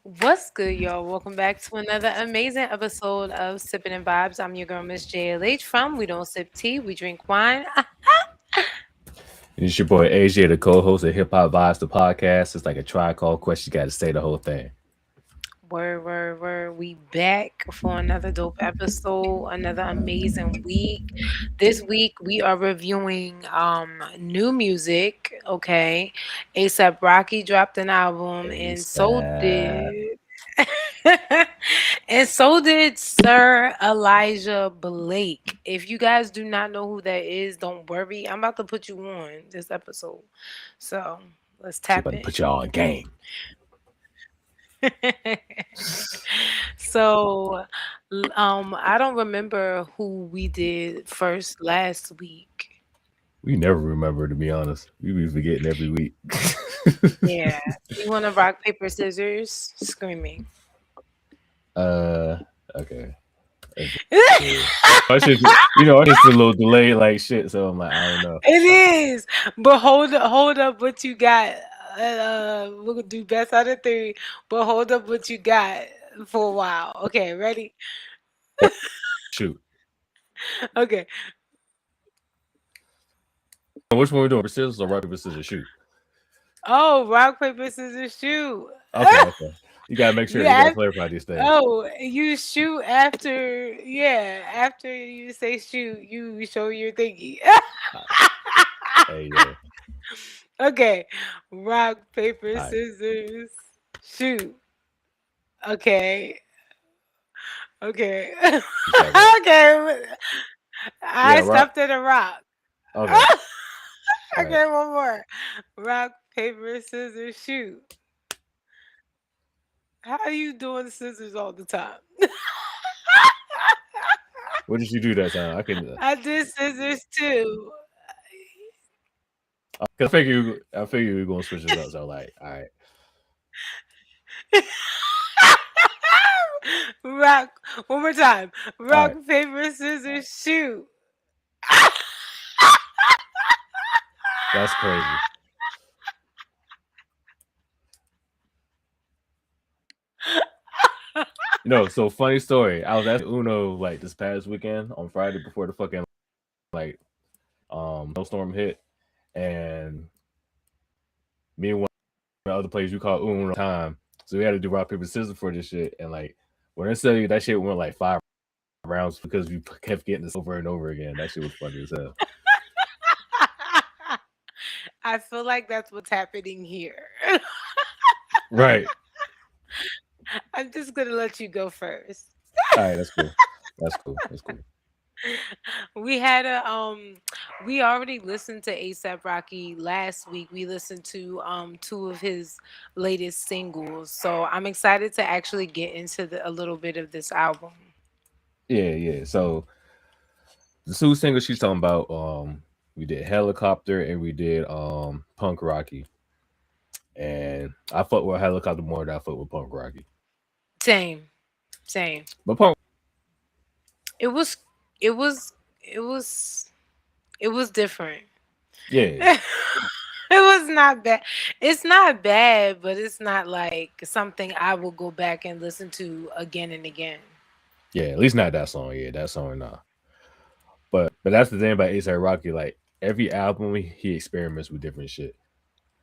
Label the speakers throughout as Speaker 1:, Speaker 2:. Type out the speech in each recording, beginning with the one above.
Speaker 1: What's good, y'all? Welcome back to another amazing episode of Sippin' Vibes. I'm your girl, Miss JLH from We Don't Sip Tea, We Drink Wine.
Speaker 2: And it's your boy AJ, the co-host of Hip Hop Vibes, the podcast. It's like a tri-call question. You got to say the whole thing.
Speaker 1: Word, word, word. We back for another dope episode, another amazing week. This week we are reviewing new music, okay? ASAP Rocky dropped an album and so
Speaker 2: ASAP.
Speaker 1: did and so did Sir Elijah Blake. If you guys do not know who that is, don't worry. I'm about to put you on this episode. So let's
Speaker 2: She
Speaker 1: tap
Speaker 2: about to
Speaker 1: in.
Speaker 2: put you all in game.
Speaker 1: So, I don't remember who we did first last week.
Speaker 2: We never remember, to be honest. We be forgetting every week.
Speaker 1: Yeah. You want to rock, paper, scissors? Screaming.
Speaker 2: uh, okay. Let's see. It's just a little delayed like shit, so I'm like, I don't know.
Speaker 1: It is. But hold up what you got. We're gonna do best out of three, but hold up what you got for a while. Okay, ready?
Speaker 2: Shoot.
Speaker 1: Okay.
Speaker 2: Which one we doing? Scissors or rock, paper, scissors, shoot?
Speaker 1: Oh, rock, paper, scissors, shoot.
Speaker 2: Okay. You gotta make sure
Speaker 1: You
Speaker 2: you gotta
Speaker 1: ask.
Speaker 2: clarify these things.
Speaker 1: Oh, you shoot after, yeah, after you say shoot, you show your thingy.
Speaker 2: Uh, Hey, yeah.
Speaker 1: Okay. Rock, paper,
Speaker 2: All right.
Speaker 1: scissors, shoot. Okay. Okay.
Speaker 2: Okay.
Speaker 1: Okay. I
Speaker 2: Yeah, rock.
Speaker 1: stopped at a rock.
Speaker 2: Okay. All right.
Speaker 1: Okay, one more. Rock, paper, scissors, shoot. How are you doing scissors all the time?
Speaker 2: What did you do that time? I can.
Speaker 1: I did scissors too.
Speaker 2: Cause I figure we are gonna switch it up. So like, all right,
Speaker 1: Rock, one more time.
Speaker 2: all
Speaker 1: Rock,
Speaker 2: right,
Speaker 1: paper, scissors, shoot.
Speaker 2: that's crazy. So funny story. I was at Uno like this past weekend on Friday before the fucking like snowstorm hit, and me and one of the other players we call Uno time, so we had to do rock paper scissors for this shit. And like when I tell you that shit went like 5 rounds because we kept getting this over and over again. That shit was funny as hell.
Speaker 1: I feel like that's what's happening here.
Speaker 2: Right.
Speaker 1: I'm just gonna let you go first.
Speaker 2: All right. That's cool. That's cool. That's cool.
Speaker 1: We had a we already listened to ASAP Rocky last week. We listened to two of his latest singles. So I'm excited to actually get into a little bit of this album.
Speaker 2: Yeah. So the two singles she's talking about, we did Helicopter and we did Punk Rocky. And I fuck with Helicopter more than I fuck with Punk Rocky.
Speaker 1: Same. Same.
Speaker 2: But Punk,
Speaker 1: It was it was it was it was different.
Speaker 2: yeah,
Speaker 1: It was not bad. It's not bad, but it's not like something I will go back and listen to again and again.
Speaker 2: yeah, at least not that song. Yeah, that song nah. But that's the thing about ASAP Rocky. Like every album, he experiments with different shit.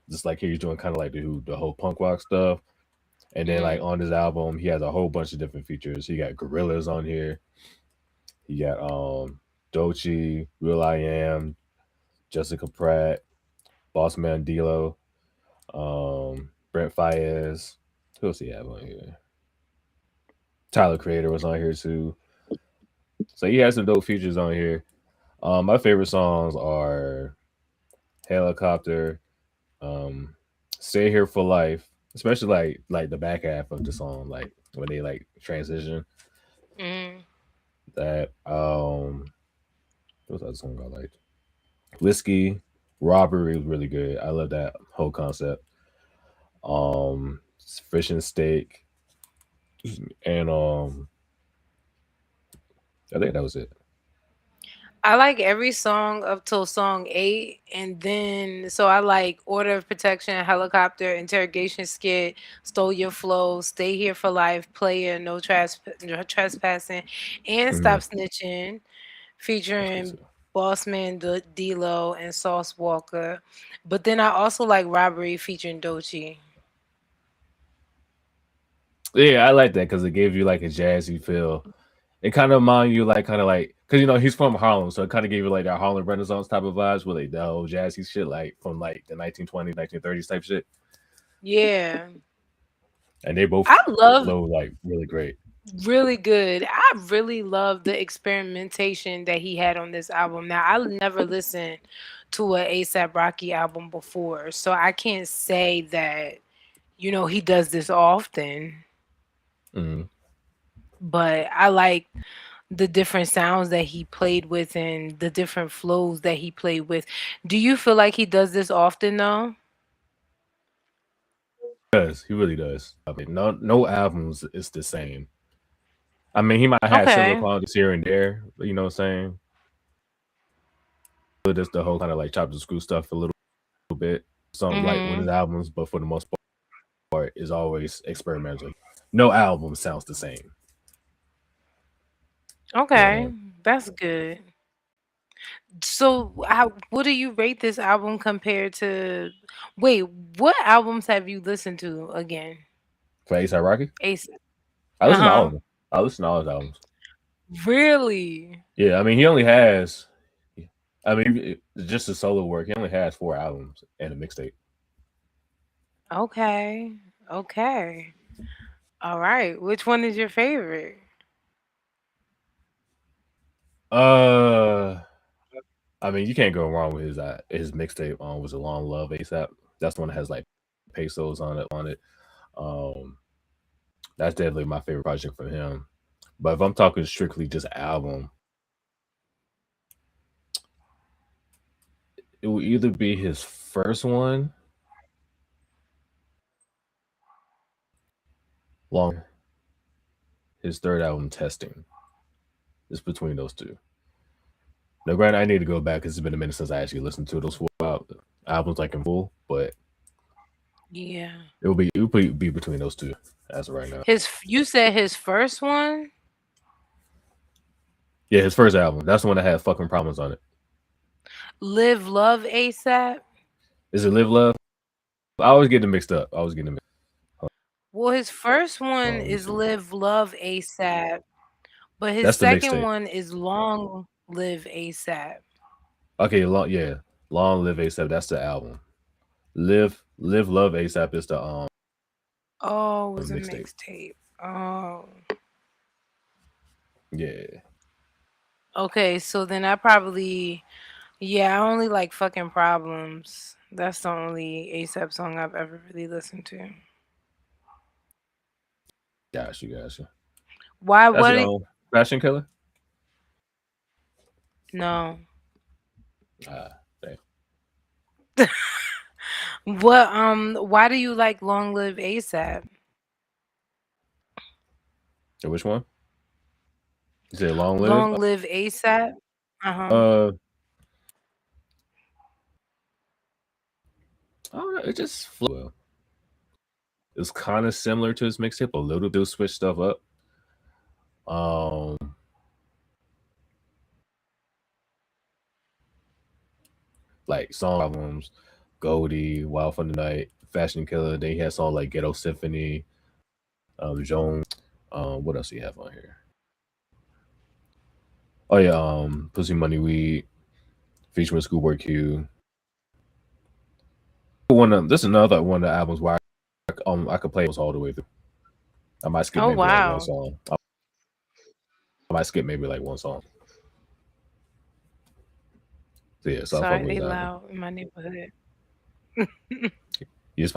Speaker 2: Just like he's doing kind of like the whole punk rock stuff. And then like
Speaker 1: Mm.
Speaker 2: on this album, he has a whole bunch of different features. He got Gorillas on here. He got Dochi, Will I Am, Jessica Pratt, Boss Man D'Lo, Brent Fayez. Who else he have on here? Tyler Creator was on here too. So he has some dope features on here. My favorite songs are Helicopter, um, Stay Here for Life, especially like the back half of the song, like when they like transition.
Speaker 1: Mm.
Speaker 2: That what's that song I liked? Whiskey, Robbery was really good. I love that whole concept. Um, Fish and Steak, and I think that was it.
Speaker 1: I like every song up till song 8, and then so I like Order of Protection, Helicopter, Interrogation Skit, Stole Your Flow, Stay Here for Life, Player, No Trespassing, and Stop
Speaker 2: Hmm.
Speaker 1: Snitching,
Speaker 2: That's good
Speaker 1: featuring
Speaker 2: too.
Speaker 1: Bossman D-Lo and Sauce Walker. But then I also like Robbery featuring Doechii.
Speaker 2: Yeah, I like that because it gave you like a jazzy feel. It kind of remind you like kind of like because he's from Harlem, so it kind of gave you like that Harlem Renaissance type of vibes with like the old jazzy shit like from like the 1920s, 1930s type shit.
Speaker 1: Yeah.
Speaker 2: And they both
Speaker 1: I love
Speaker 2: flow like really great.
Speaker 1: really good. I really love the experimentation that he had on this album. Now, I never listened to a ASAP Rocky album before, so I can't say that, he does this often,
Speaker 2: Mm.
Speaker 1: but I like the different sounds that he played with and the different flows that he played with. Do you feel like he does this often though?
Speaker 2: He really does. I mean, no albums is the same. I mean, he might have similar
Speaker 1: Okay.
Speaker 2: qualities here and there, but you know what I'm saying? But just the whole kind of like chop and screw stuff a little bit. Some like with his
Speaker 1: Mhm.
Speaker 2: albums, but for the most part, is always experimental. No album sounds the same. You know what I
Speaker 1: Okay.
Speaker 2: mean?
Speaker 1: That's good. So, what do you rate this album compared to? Wait, what albums have you listened to again?
Speaker 2: For ASAP Rocky,
Speaker 1: Ace.
Speaker 2: I
Speaker 1: Uh
Speaker 2: listen to all
Speaker 1: huh.
Speaker 2: of them. I listen to all his albums.
Speaker 1: Really?
Speaker 2: Yeah, I mean, he only has. I mean, just his solo work. He only has 4 albums and a mixtape.
Speaker 1: Okay. Okay. All right. Which one is your favorite?
Speaker 2: Uh, I mean, you can't go wrong with his mixtape. Was a Long Love ASAP. That's the one that has like pesos on it. That's definitely my favorite project from him. But if I'm talking strictly just album, it will either be his first one, Long, his third album, Testing. It's between those two. Now, granted, I need to go back because it's been a minute since I actually listened to those 4 albums like in full, but
Speaker 1: Yeah.
Speaker 2: it will be between those two as of right now.
Speaker 1: You said his first one?
Speaker 2: Yeah, his first album. That's the one that had fucking problems on it.
Speaker 1: Live Love ASAP?
Speaker 2: Is it Live Love? I always get them mixed up. I always get them mixed
Speaker 1: Well, his first
Speaker 2: up.
Speaker 1: one
Speaker 2: Let me
Speaker 1: is
Speaker 2: see.
Speaker 1: Live Love ASAP, but his
Speaker 2: That's the
Speaker 1: second
Speaker 2: mixtape.
Speaker 1: one is Long Live ASAP.
Speaker 2: Okay, yeah, Long Live ASAP. That's the album. Live Love ASAP is the
Speaker 1: Oh, it was a
Speaker 2: mixtape.
Speaker 1: mixtape. Oh.
Speaker 2: Yeah,
Speaker 1: Okay, so then I probably, yeah, I only like fucking Problems. That's the only ASAP song I've ever really listened to.
Speaker 2: gotcha.
Speaker 1: Why?
Speaker 2: That's
Speaker 1: What?
Speaker 2: it. Fashion Killer.
Speaker 1: No.
Speaker 2: Ah, damn.
Speaker 1: What? Why do you like Long Live ASAP?
Speaker 2: So which one? You said Long Live.
Speaker 1: Long Live ASAP? Uh huh.
Speaker 2: Uh, I don't know. It just flow well. It's kind of similar to his mixtape a little bit. Switch stuff up. Um, like song albums, Goldie, Wild for the Night, Fashion Killer. Then he had songs like Ghetto Symphony, Jones. What else do you have on here? Oh yeah, Pussy Money Weed, featuring Schoolboy Q. This is another one of the albums where I could play those all the way through. I might skip
Speaker 1: Oh
Speaker 2: maybe like one
Speaker 1: wow.
Speaker 2: song. I might skip maybe like one song. So yeah, so I fuck
Speaker 1: Sorry,
Speaker 2: with
Speaker 1: they
Speaker 2: his album.
Speaker 1: loud in my neighborhood.
Speaker 2: It's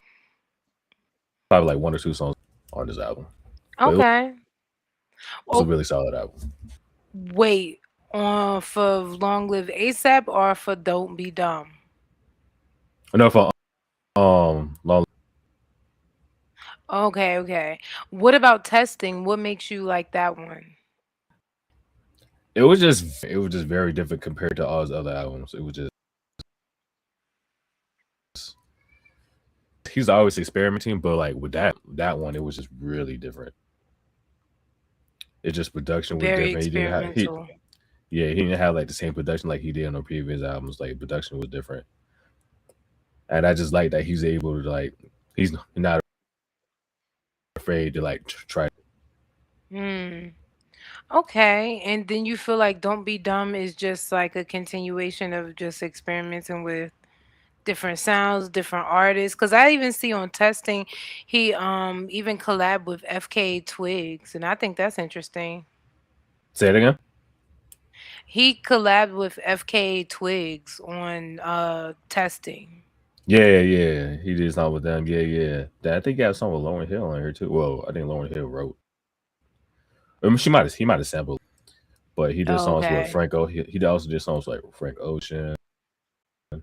Speaker 2: probably like 1 or 2 songs on this album, but it was
Speaker 1: Okay.
Speaker 2: a
Speaker 1: Oh,
Speaker 2: really solid album.
Speaker 1: wait. For Long Live ASAP or for Don't Be Dumb?
Speaker 2: No, for long.
Speaker 1: Okay, okay. What about Testing? What makes you like that one?
Speaker 2: it was just very different compared to all his other albums. It was just he's always experimenting, but like with that one, it was just really different. It just production was
Speaker 1: Very
Speaker 2: different.
Speaker 1: experimental.
Speaker 2: He didn't have like the same production like he did on the previous albums. Like production was different, and I just like that he's able to like he's not afraid to like try.
Speaker 1: Mm. Okay. And then you feel like Don't Be Dumb is just like a continuation of just experimenting with different sounds, different artists. Cause I even see on testing he even collab with FK Twigs, and I think that's interesting.
Speaker 2: Say it again.
Speaker 1: He collabed with FK Twigs on testing.
Speaker 2: Yeah. He did something with them. Yeah. I think he had a song with Lauren Hill on here too. Well, I think Lauren Hill wrote. He might have sampled, but he did songs with
Speaker 1: Okay.
Speaker 2: Franco. He also did songs like Frank Ocean.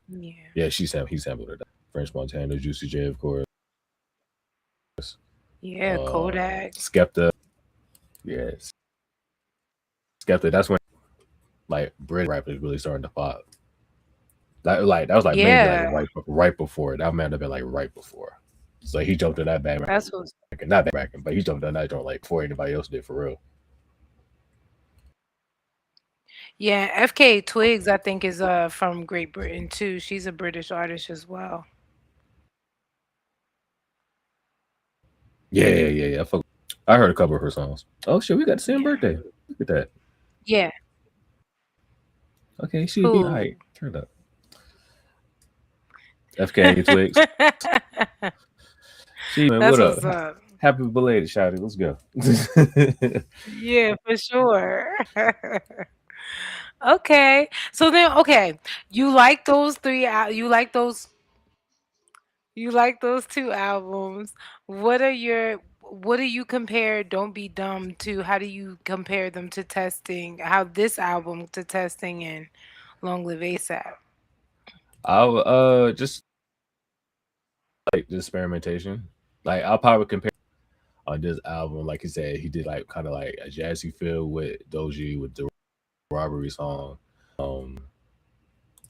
Speaker 1: Yeah.
Speaker 2: Yeah, he sampled her. French Montana, Juicy J, of course.
Speaker 1: Yeah, Kodak.
Speaker 2: Skepta. Yeah, Skepta. That's when like British rappers really starting to pop. That was like maybe like
Speaker 1: Yeah.
Speaker 2: right before. That might have been like right before. So he jumped in that bag,
Speaker 1: That's what's
Speaker 2: not back, but he jumped on that joint like before anybody else did for real.
Speaker 1: Yeah, FK Twigs I think is from Great Britain too. She's a British artist as well.
Speaker 2: Yeah. I heard a couple of her songs. Oh shit, we got the same
Speaker 1: Yeah.
Speaker 2: birthday. Look at that.
Speaker 1: Yeah.
Speaker 2: Okay, she be all right.
Speaker 1: Who?
Speaker 2: Turn up. FK Twigs. She man,
Speaker 1: That's
Speaker 2: what up?
Speaker 1: what's up.
Speaker 2: Happy belated, shouty. Let's go.
Speaker 1: Yeah, for sure. Okay. So then okay, you like those you like those two albums. What do you compare Don't Be Dumb to? How do you compare them to Testing? How this album to Testing and Long Live ASAP?
Speaker 2: I'll just like the experimentation. Like I'll probably compare on this album, like he said, he did like kind of like a jazzy feel with Doji with the robbery song. Um,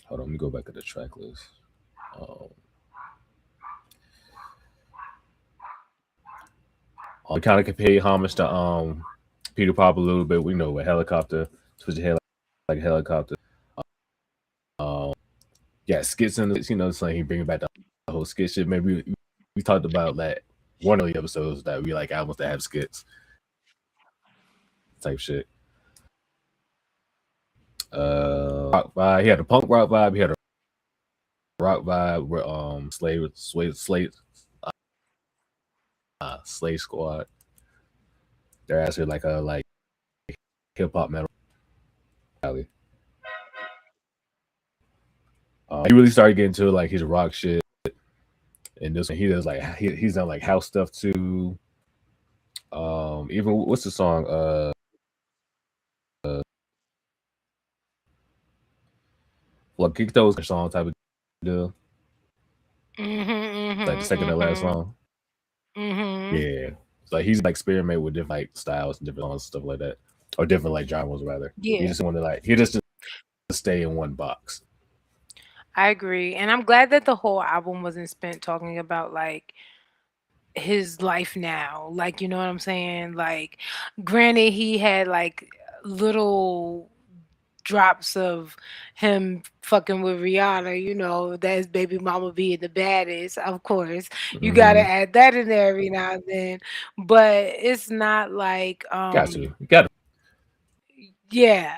Speaker 2: hold on, let me go back to the track list. Um, kind of pay homage to Peter Pop a little bit. We know with helicopter, switch your head like a helicopter. Um, yeah, skits in the so he bring back the whole skit shit. Maybe we talked about that one of the episodes that we like albums that have skits type shit. Rock vibe. He had a punk rock vibe. He had a rock vibe where Slave Squad. They're actually like a like hip hop metal alley. He really started getting to like his rock shit, and this one he does like he's done like house stuff too. Even what's the song? Like kick those song type of deal. Like the second to last
Speaker 1: Mhm.
Speaker 2: song.
Speaker 1: Mhm.
Speaker 2: Yeah. So he's like experiment with different like styles and different songs and stuff like that, or different like genres rather. He
Speaker 1: Yeah,
Speaker 2: just wanted like he just stay in one box.
Speaker 1: I agree. And I'm glad that the whole album wasn't spent talking about like his life now. Like, you know what I'm saying? Like, granted, he had like little drops of him fucking with Rihanna, you know, that his baby mama being the baddest, of course. You gotta
Speaker 2: Mm-hmm.
Speaker 1: add that in there every now and then. But it's not like
Speaker 2: Got to. You got to.
Speaker 1: yeah.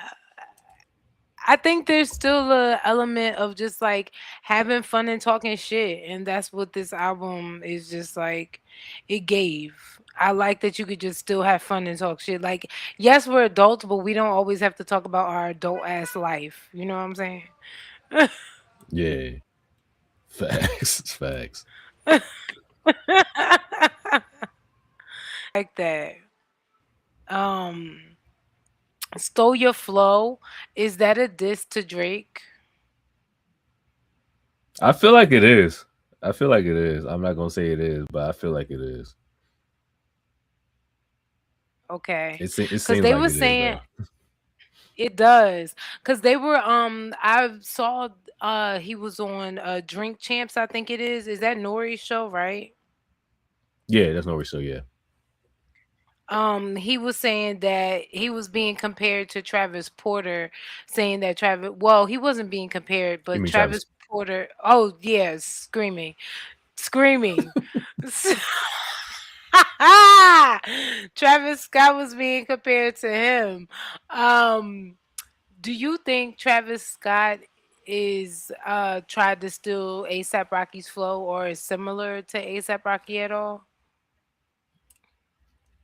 Speaker 1: I think there's still a element of just like having fun and talking shit, and that's what this album is just like it gave. I like that you could just still have fun and talk shit. Like, yes, we're adults, but we don't always have to talk about our adult ass life. You know what I'm saying?
Speaker 2: Yeah. Facts. Facts.
Speaker 1: Like that. Um, Stole Your Flow. Is that a diss to Drake?
Speaker 2: I feel like it is. I feel like it is. I'm not gonna say it is, but I feel like it is.
Speaker 1: Okay.
Speaker 2: It
Speaker 1: Cause
Speaker 2: seems
Speaker 1: they
Speaker 2: like
Speaker 1: were
Speaker 2: it is
Speaker 1: saying
Speaker 2: though.
Speaker 1: It does. Cause they were I saw he was on Drink Champs, I think it is. Is that Nori's show, right?
Speaker 2: Yeah, that's no so yeah.
Speaker 1: He was saying that he was being compared to Travis Porter, saying that Travis, well, he wasn't being compared,
Speaker 2: You
Speaker 1: but
Speaker 2: mean Travis?
Speaker 1: Travis Porter, oh yeah, screaming, screaming. Travis Scott was being compared to him. Um, do you think Travis Scott is tried to steal ASAP Rocky's flow or is similar to ASAP Rocky at all?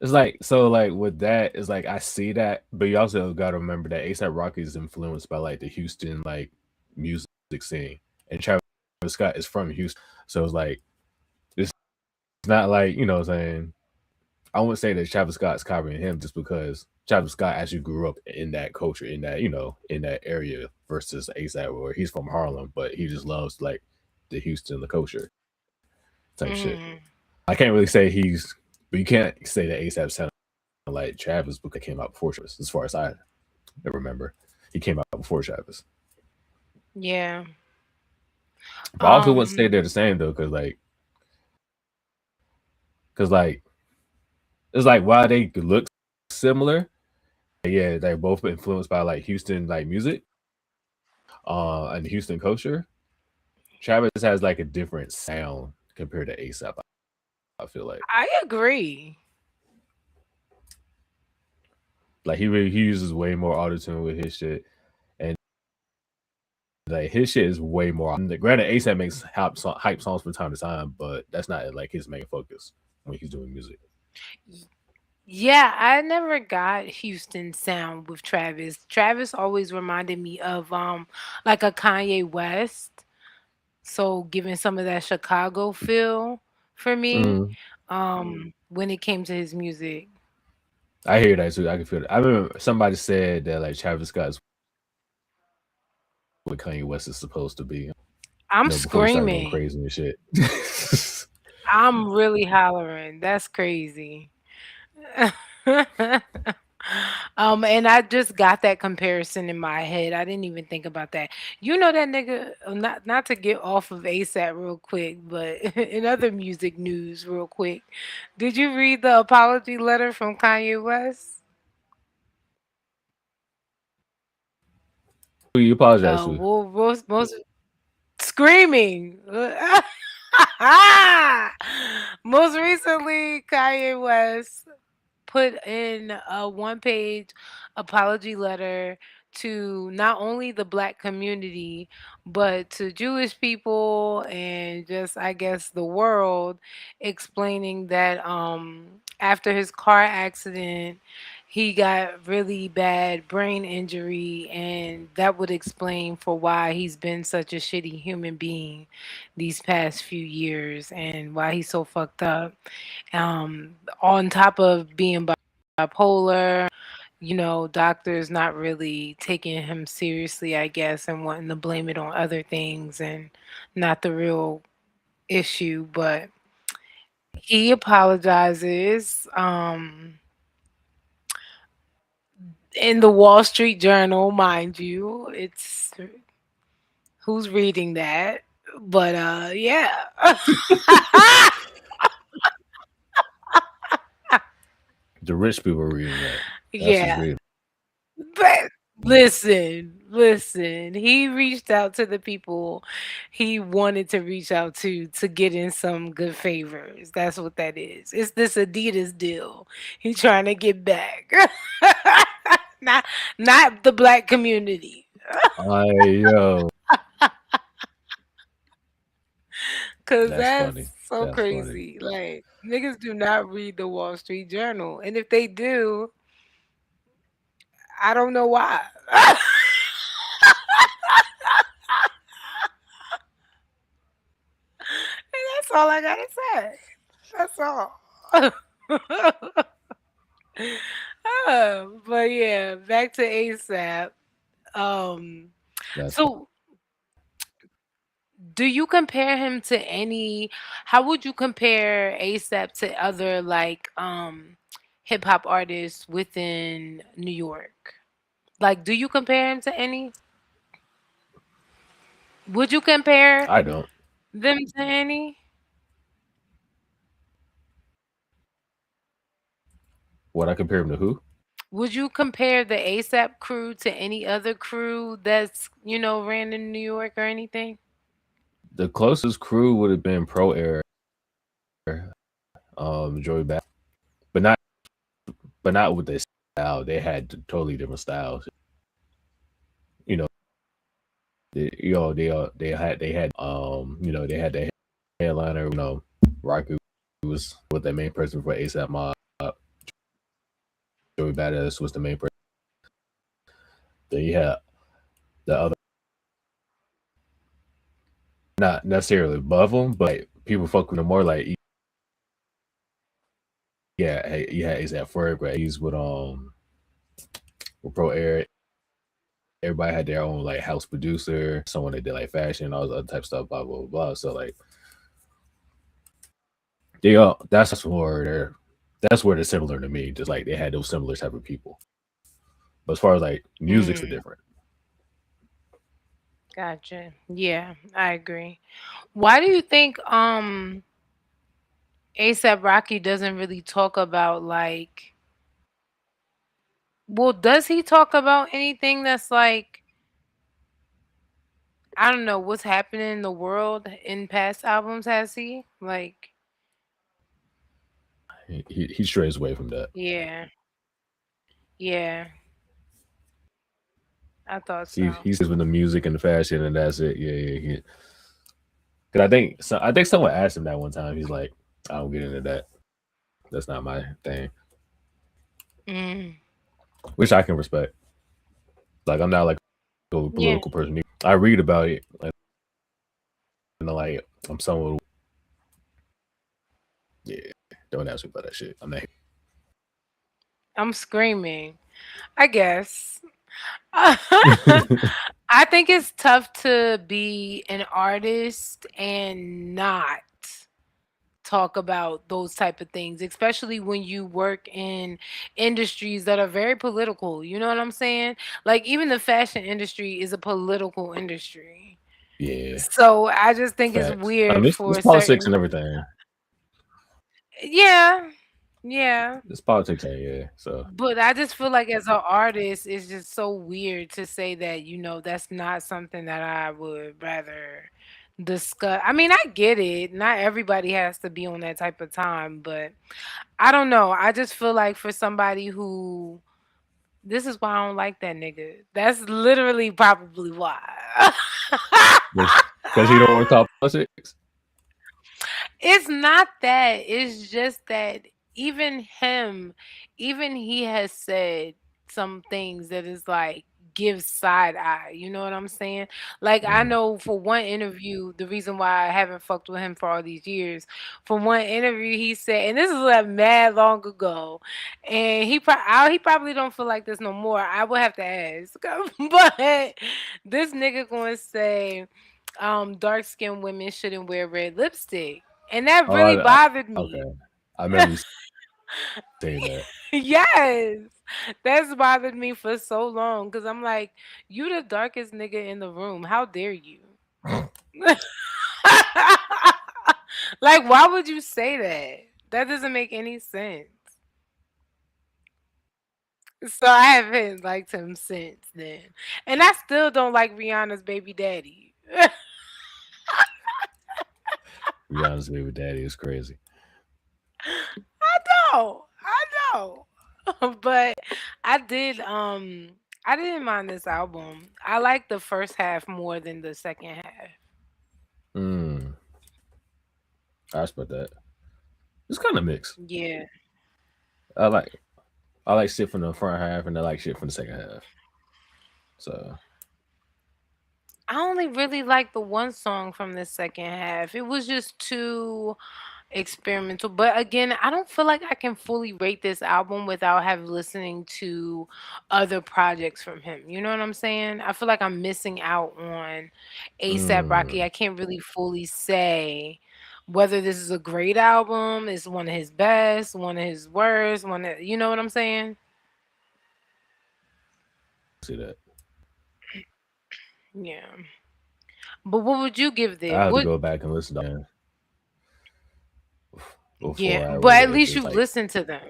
Speaker 2: It's like so like with that, it's like I see that, but you also gotta remember that ASAP Rocky is influenced by like the Houston like music scene. And Travis Scott is from Houston. So it's like it's not like, you know what I'm saying, I wouldn't say that Travis Scott's copying him just because Travis Scott actually grew up in that culture, in that, you know, in that area versus ASAP where he's from Harlem, but he just loves like the Houston, the culture type shit.
Speaker 1: Mm.
Speaker 2: I can't really say he's, but you can't say that ASAP sounded like Travis because he came out before Travis, as far as I remember. He came out before Travis.
Speaker 1: Yeah.
Speaker 2: But I also wouldn't say
Speaker 1: Um,
Speaker 2: they're the same though, cause like it's like while they look similar, yeah, they're both influenced by like Houston like music, and Houston culture. Travis has like a different sound compared to ASAP. I feel
Speaker 1: I agree.
Speaker 2: like he uses way more autotune with his shit, and like his shit is way more. Granted, ASAP makes hype songs from time to time, but that's not like his main focus when he's doing music.
Speaker 1: Y- Yeah, I never got Houston sound with Travis. Travis always reminded me of like a Kanye West. So giving some of that Chicago feel for me
Speaker 2: Mm,
Speaker 1: when it came to his music.
Speaker 2: I hear that too. I can feel it. I remember somebody said that like Travis Scott is what Kanye West is supposed to be.
Speaker 1: I'm
Speaker 2: You know, before he started going
Speaker 1: screaming.
Speaker 2: crazy and shit.
Speaker 1: I'm really hollering. That's crazy. And I just got that comparison in my head. I didn't even think about that. You know that nigga, not to get off of ASAP real quick, but in other music news real quick. Did you read the apology letter from Kanye West?
Speaker 2: Who you apologize to?
Speaker 1: Well, most screaming. Most recently, Kanye West put in a one page apology letter to not only the black community but to Jewish people and just I guess the world, explaining that after his car accident he got really bad brain injury and that would explain for why he's been such a shitty human being these past few years and why he's so fucked up, on top of being bipolar, doctors not really taking him seriously, I guess, and wanting to blame it on other things and not the real issue. But he apologizes in the Wall Street Journal, mind you. It's who's reading that? But yeah.
Speaker 2: The rich people are reading that. That's who's
Speaker 1: Yeah.
Speaker 2: reading.
Speaker 1: But listen. He reached out to the people he wanted to reach out to get in some good favors. That's what that is. It's this Adidas deal. He trying to get back. not not the black community.
Speaker 2: Yo,
Speaker 1: Cause
Speaker 2: that's
Speaker 1: that's
Speaker 2: funny.
Speaker 1: so
Speaker 2: That's funny.
Speaker 1: crazy. Like niggas do not read the Wall Street Journal. And if they do, I don't know why. And that's all I gotta say. That's all. But yeah, back to ASAP. Um,
Speaker 2: That's funny.
Speaker 1: so do you compare him to any? How would you compare ASAP to other like hip hop artists within New York? Like, do you compare him to any? Would you compare
Speaker 2: I don't.
Speaker 1: them to any?
Speaker 2: Would I compare him to who?
Speaker 1: Would you compare the ASAP crew to any other crew that's, ran in New York or anything?
Speaker 2: The closest crew would have been Pro Air, Joey Bad, but not with their style. They had totally different styles. You know, they had the headliner. Rocky was the main person for ASAP Mob. Joey Badass was the main person. Then you had the other, not necessarily above them, but people fuck with them more. Like, yeah, hey, you had ASAP Ferg, right? He's with Pro Air. Everybody had their own like house producer, someone that did like fashion, all this other type of stuff, blah blah blah. So like they all that's where they're similar to me. Just like they had those similar type of people. But as far as like musics are
Speaker 1: Mm,
Speaker 2: different.
Speaker 1: gotcha. Yeah, I agree. Why do you think ASAP Rocky doesn't really talk about like, well, does he talk about anything that's like, I don't know, what's happening in the world in past albums, has he? Like,
Speaker 2: He strays away from that.
Speaker 1: yeah. Yeah, I thought
Speaker 2: He
Speaker 1: so.
Speaker 2: stays with the music and the fashion and that's it. Yeah, yeah. Cause I think someone asked him that one time. He's like, I don't get into that. That's not my thing.
Speaker 1: Mm,
Speaker 2: Which I can respect. Like I'm not like a
Speaker 1: yeah.
Speaker 2: political person. I read about it, and like I'm someone. Yeah, don't ask me about that shit. I'm not.
Speaker 1: I'm screaming. I guess. I think it's tough to be an artist and not talk about those type of things, especially when you work in industries that are very political. You know what I'm saying? Like even the fashion industry is a political industry.
Speaker 2: Yeah,
Speaker 1: So I just think it's
Speaker 2: facts. I
Speaker 1: weird
Speaker 2: mean, it's
Speaker 1: for
Speaker 2: politics
Speaker 1: certain.
Speaker 2: and everything.
Speaker 1: Yeah. Yeah.
Speaker 2: It's politics and yeah. So
Speaker 1: But I just feel like as an artist, it's just so weird to say that, that's not something that I would rather discuss. I mean, I get it. Not everybody has to be on that type of time, but I don't know. I just feel like for somebody who, this is why I don't like that nigga. That's literally probably why.
Speaker 2: because he don't want to talk politics.
Speaker 1: It's not that. It's just that even him, even he has said some things that is like give side eye. You know what I'm saying? Like I
Speaker 2: Mm.
Speaker 1: know for one interview, the reason why I haven't fucked with him for all these years, for one interview he said, and this is like mad long ago, and he probably don't feel like this no more. I would have to ask, but this nigga gonna say dark skinned women shouldn't wear red lipstick. And that
Speaker 2: Oh,
Speaker 1: really bothered
Speaker 2: okay.
Speaker 1: me.
Speaker 2: I remember you saying that.
Speaker 1: Yes. That's bothered me for so long because I'm like, you the darkest nigga in the room. How dare you? Like, why would you say that? That doesn't make any sense. So I haven't liked him since then. And I still don't like Rihanna's baby daddy.
Speaker 2: Rihanna's baby daddy is crazy.
Speaker 1: know. I know. But I did I didn't mind this album. I like the first half more than the second half.
Speaker 2: Mm, I respect that. It's kind of mixed.
Speaker 1: Yeah.
Speaker 2: I like I like shit from the front half and I like shit from the second half. So
Speaker 1: I only really like the one song from the second half. It was just too experimental. But again, I don't feel like I can fully rate this album without having listening to other projects from him. You know what I'm saying? I feel like I'm missing out on ASAP
Speaker 2: mm,
Speaker 1: Rocky. I can't really fully say whether this is a great album, it's one of his best, one of his worst, you know what I'm saying?
Speaker 2: See that.
Speaker 1: Yeah. But what would you give
Speaker 2: I
Speaker 1: it?
Speaker 2: have to
Speaker 1: What?
Speaker 2: go back and listen to again
Speaker 1: Yeah,
Speaker 2: before I
Speaker 1: but at
Speaker 2: really
Speaker 1: least
Speaker 2: just
Speaker 1: you've
Speaker 2: like,
Speaker 1: listened to them.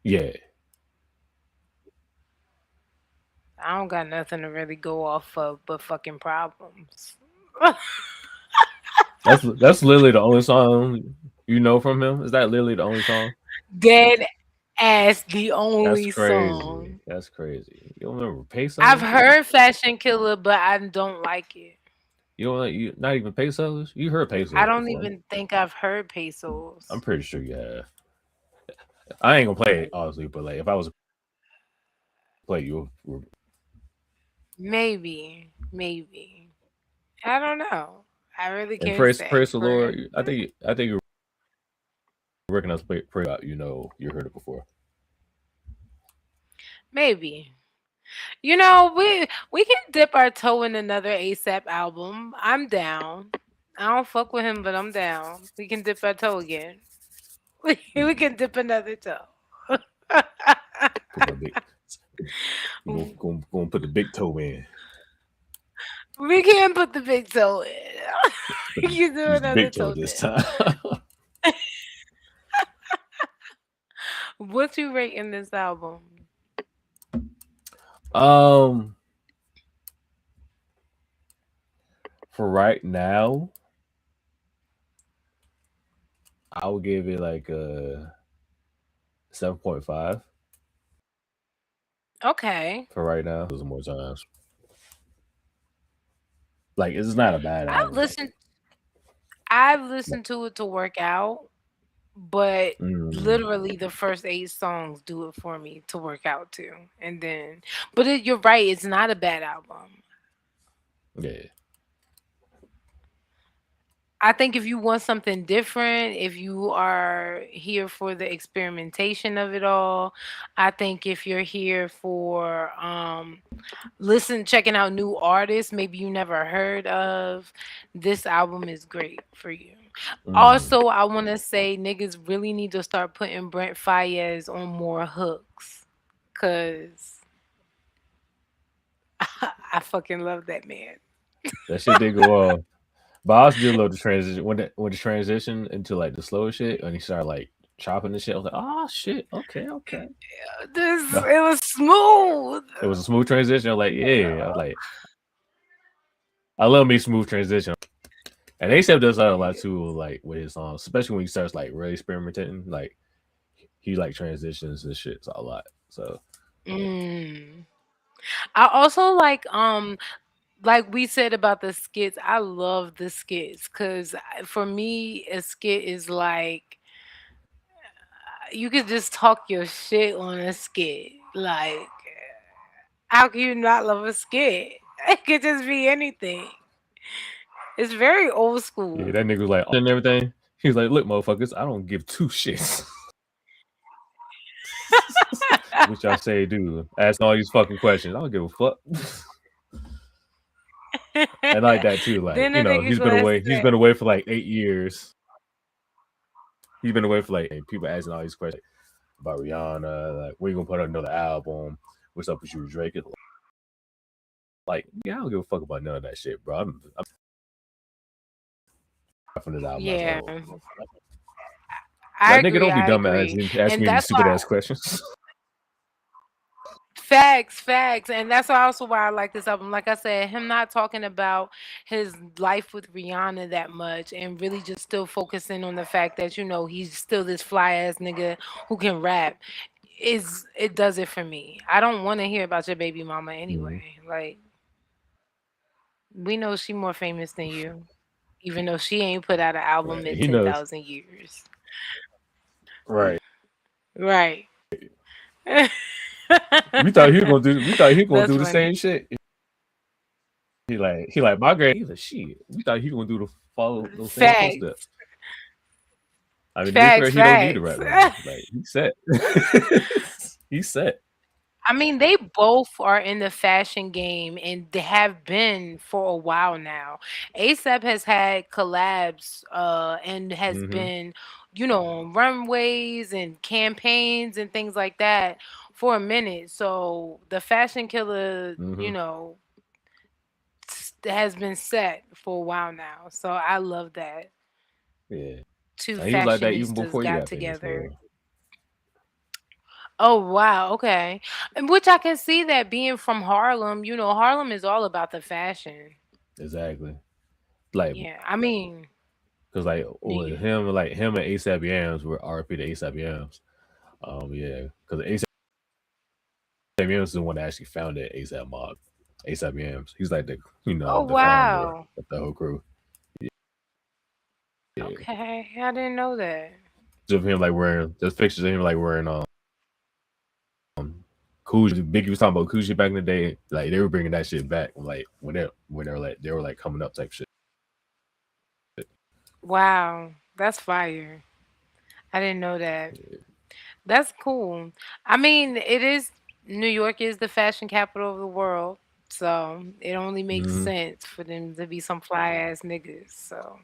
Speaker 2: yeah.
Speaker 1: I don't got nothing to really go off of but fucking problems.
Speaker 2: That's literally the only song you know from him. Is that literally the only song?
Speaker 1: Dead ass the
Speaker 2: That's
Speaker 1: only
Speaker 2: crazy.
Speaker 1: song.
Speaker 2: That's crazy. You don't remember
Speaker 1: I've
Speaker 2: pesos?
Speaker 1: heard Fashion Killer, but I don't like it.
Speaker 2: You don't like you not even pesos? You heard
Speaker 1: I
Speaker 2: pesos
Speaker 1: don't
Speaker 2: before?
Speaker 1: even think I've heard
Speaker 2: I'm
Speaker 1: Pesos.
Speaker 2: pretty sure you have. I ain't gonna play it honestly, but like if I was to play you,
Speaker 1: Maybe, maybe. I don't know. I really
Speaker 2: and
Speaker 1: can't
Speaker 2: praise
Speaker 1: say.
Speaker 2: the
Speaker 1: For
Speaker 2: Lord. I think you recognize pray about you heard it before.
Speaker 1: maybe. We can dip our toe in another ASAP album. I'm down. I don't fuck with him, but I'm down. We can dip our toe again. We
Speaker 2: Mm,
Speaker 1: can dip another toe.
Speaker 2: put my big gonna put the big toe in.
Speaker 1: We can put the big toe in.
Speaker 2: Put the,
Speaker 1: You can do
Speaker 2: use the
Speaker 1: another
Speaker 2: big toe
Speaker 1: toe
Speaker 2: this
Speaker 1: dip.
Speaker 2: time.
Speaker 1: What you rate in this album?
Speaker 2: um, for right now, I would give it like a 7.5
Speaker 1: Okay.
Speaker 2: for right now. Listen more times. Like it's not a bad
Speaker 1: I've
Speaker 2: album.
Speaker 1: listened I've listened to it to work out, but
Speaker 2: Mm,
Speaker 1: literally the first 8 songs do it for me to work out to. And then but you're right, it's not a bad album.
Speaker 2: yeah.
Speaker 1: I think if you want something different, if you are here for the experimentation of it all, I think if you're here for checking out new artists maybe you never heard of, this album is great for you.
Speaker 2: Mm.
Speaker 1: Also, I want to say niggas really need to start putting Brent Fayez on more hooks cuz I fucking love that man.
Speaker 2: That shit did go off. But I also did love the transition when the transition into like the slower shit and he started like chopping the shit. I was like, oh shit, okay.
Speaker 1: This
Speaker 2: No,
Speaker 1: it was smooth.
Speaker 2: it was a smooth transition. I was like, yeah. I was like, I love me smooth transition. And ASAP does that a lot too, like with his songs, especially when he starts like really experimenting. Like he like transitions and shit a lot. So
Speaker 1: Mm. I also like we said about the skits, I love the skits because for me, a skit is like you could just talk your shit on a skit. Like, how can you not love a skit? It could just be anything. It's very old
Speaker 2: yeah,
Speaker 1: school.
Speaker 2: that nigga was like and everything. He was like, look, motherfuckers, I don't give two shits. What y'all say, do asking all these fucking questions. I don't give a fuck. And like that too. Like
Speaker 1: Then the nigga
Speaker 2: he's been
Speaker 1: gonna
Speaker 2: away. He's
Speaker 1: say,
Speaker 2: been away for like 8 years. He's been away for like and people asking all these questions about Rihanna. Like, when you gonna put out another album? What's up with you, Drake? It's like, yeah, I don't give a fuck about none of that shit, bro. I'm from this album as a
Speaker 1: yeah,
Speaker 2: whole.
Speaker 1: I
Speaker 2: Like, nigga,
Speaker 1: agree,
Speaker 2: don't be
Speaker 1: I
Speaker 2: dumb
Speaker 1: agree.
Speaker 2: asking
Speaker 1: And
Speaker 2: me these
Speaker 1: that's
Speaker 2: stupid
Speaker 1: why
Speaker 2: ass questions.
Speaker 1: facts, facts. And that's also why I like this album. Like I said, him not talking about his life with Rihanna that much and really just still focusing on the fact that, he's still this fly ass nigga who can rap it does it for me. I don't want to hear about your baby mama
Speaker 2: Mhm.
Speaker 1: anyway. Like we know she more famous than you, even though she ain't put out an album
Speaker 2: Right.
Speaker 1: in
Speaker 2: He knows.
Speaker 1: 10,000 years.
Speaker 2: Right.
Speaker 1: Right.
Speaker 2: We thought he was gonna
Speaker 1: That's
Speaker 2: do the
Speaker 1: funny.
Speaker 2: same shit. He like my grade. He was like, shit. We thought he was gonna do the follow those same footsteps.
Speaker 1: Facts.
Speaker 2: I mean, to be fair,
Speaker 1: Facts,
Speaker 2: he don't need to
Speaker 1: facts.
Speaker 2: rap no more. Like he set. He set.
Speaker 1: I mean, they both are in the fashion game and they have been for a while now. ASAP has had collabs and has
Speaker 2: Hmm.
Speaker 1: been, on runways and campaigns and things like that for a minute. So the fashion killer,
Speaker 2: Hmm.
Speaker 1: has been set for a while now. So I love that
Speaker 2: Yeah,
Speaker 1: two
Speaker 2: and he was like that even
Speaker 1: fashionistas
Speaker 2: before he
Speaker 1: got
Speaker 2: got famous,
Speaker 1: together.
Speaker 2: bro.
Speaker 1: Oh wow, okay. And which I can see that being from Harlem, Harlem is all about the fashion.
Speaker 2: Exactly. Like,
Speaker 1: Yeah, I mean,
Speaker 2: cause like
Speaker 1: yeah.
Speaker 2: with him, like him and ASAP Yams were RP to ASAP Yams. Yeah, because ASAP Yams is the one that actually founded ASAP Mob. ASAP Yams, he's like
Speaker 1: Oh
Speaker 2: the founder
Speaker 1: wow.
Speaker 2: of the whole crew. Yeah,
Speaker 1: Okay, I didn't know that.
Speaker 2: of him like wearing there's pictures of him like wearing Coogee. Biggie was talking about Coogee back in the day. Like they were bringing that shit back. Like when they were like coming up type shit.
Speaker 1: Wow, that's fire. I didn't know that. That's cool. I mean, it is New York is the fashion capital of the world, so it only makes
Speaker 2: Mm-hmm.
Speaker 1: sense for them to be some fly ass niggas. So,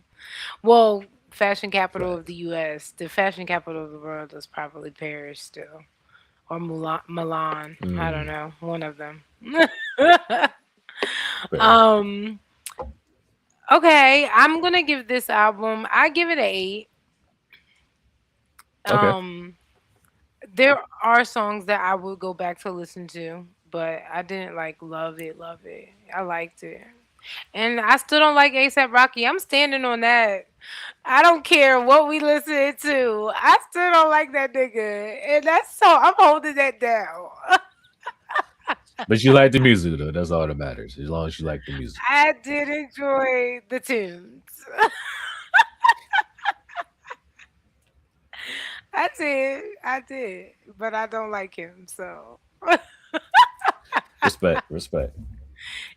Speaker 1: well, fashion capital of
Speaker 2: Facts.
Speaker 1: the U.S. The fashion capital of the world is probably Paris still, or Milan. I don't
Speaker 2: Mm,
Speaker 1: know, one of them.
Speaker 2: fair.
Speaker 1: um. Okay, I'm gonna give this album. I give it a 8.
Speaker 2: Okay.
Speaker 1: Um. There are songs that I would go back to listen to, but I didn't like love it, love it. I liked it. And I still don't like ASAP Rocky. I'm standing on that. I don't care what we listen to. I still don't like that nigga. And that's so I'm holding that down.
Speaker 2: But you like the music though. That's all that matters. As long as you like the music.
Speaker 1: I did enjoy the tunes. I did. I did. But I don't like him, so
Speaker 2: Respect. Respect.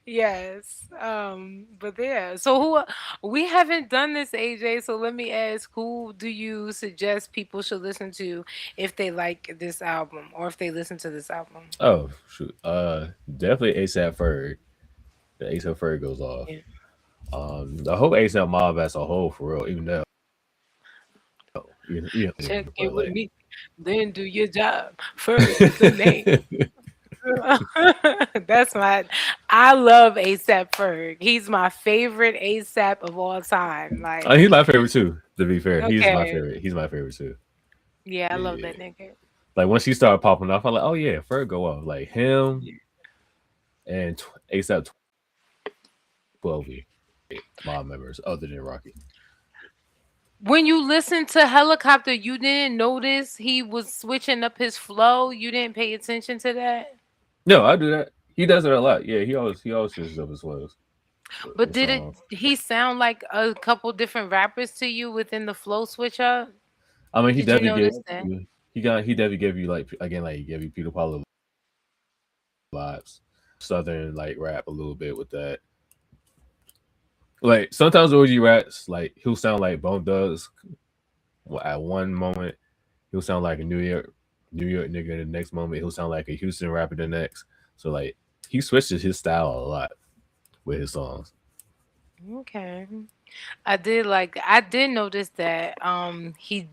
Speaker 1: yes. But yeah. So we haven't done this, AJ, so let me ask, who do you suggest people should listen to if they like this album or if they listen to this album?
Speaker 2: Oh shoot. Definitely ASAP Ferg. The ASAP Ferg goes off.
Speaker 1: Yeah.
Speaker 2: The whole ASAP mob as a whole for real. Even though
Speaker 1: Check it
Speaker 2: but
Speaker 1: with
Speaker 2: like
Speaker 1: me. Then do your job. Ferg is the name. That's my I love ASAP Ferg. He's my favorite ASAP of all time. Like,
Speaker 2: he's my favorite too. To be fair, he's my
Speaker 1: okay.
Speaker 2: favorite. He's my favorite too.
Speaker 1: Yeah, I love
Speaker 2: Yeah.
Speaker 1: that nigga.
Speaker 2: Like once he started popping off, I'm like, oh yeah, Ferg go off. Like him
Speaker 1: Yeah.
Speaker 2: and ASAP 12 mob members other than Rocky.
Speaker 1: When you listen to Helicopter, you didn't notice he was switching up his flow. You didn't pay attention to that.
Speaker 2: No, I do that. He does it a lot. Yeah, he always switches up his flows.
Speaker 1: But
Speaker 2: His
Speaker 1: did it
Speaker 2: songs.
Speaker 1: he sound like a couple different rappers to you within the flow switch up?
Speaker 2: I mean, he
Speaker 1: Did you
Speaker 2: definitely gave
Speaker 1: notice that?
Speaker 2: you. He definitely gave you like again like he gave you Peter Paul vibes, southern like rap a little bit with that. Like sometimes OG raps like he'll sound like Bone Thugs at one moment. He'll sound like a New York nigga the next moment. He'll sound like a Houston rapper the next. So like he switches his style a lot with his songs.
Speaker 1: Okay. I did notice that he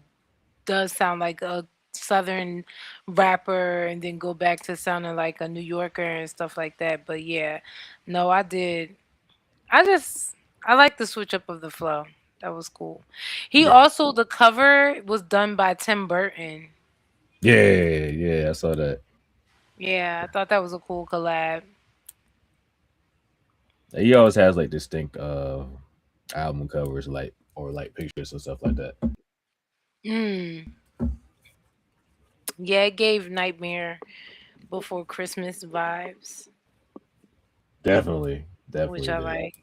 Speaker 1: does sound like a southern rapper and then go back to sounding like a New Yorker and stuff like that. But yeah, no, I did. I just I like the switch up of the flow. That was cool. He
Speaker 2: Yeah,
Speaker 1: also the cover was done by Tim Burton.
Speaker 2: yeah. I saw that.
Speaker 1: Yeah, I thought that was a cool collab.
Speaker 2: He always has like distinct album covers like or like pictures and stuff like that.
Speaker 1: Mm. Yeah, it gave Nightmare Before Christmas vibes,
Speaker 2: Definitely,
Speaker 1: which
Speaker 2: definitely
Speaker 1: I
Speaker 2: did.
Speaker 1: like.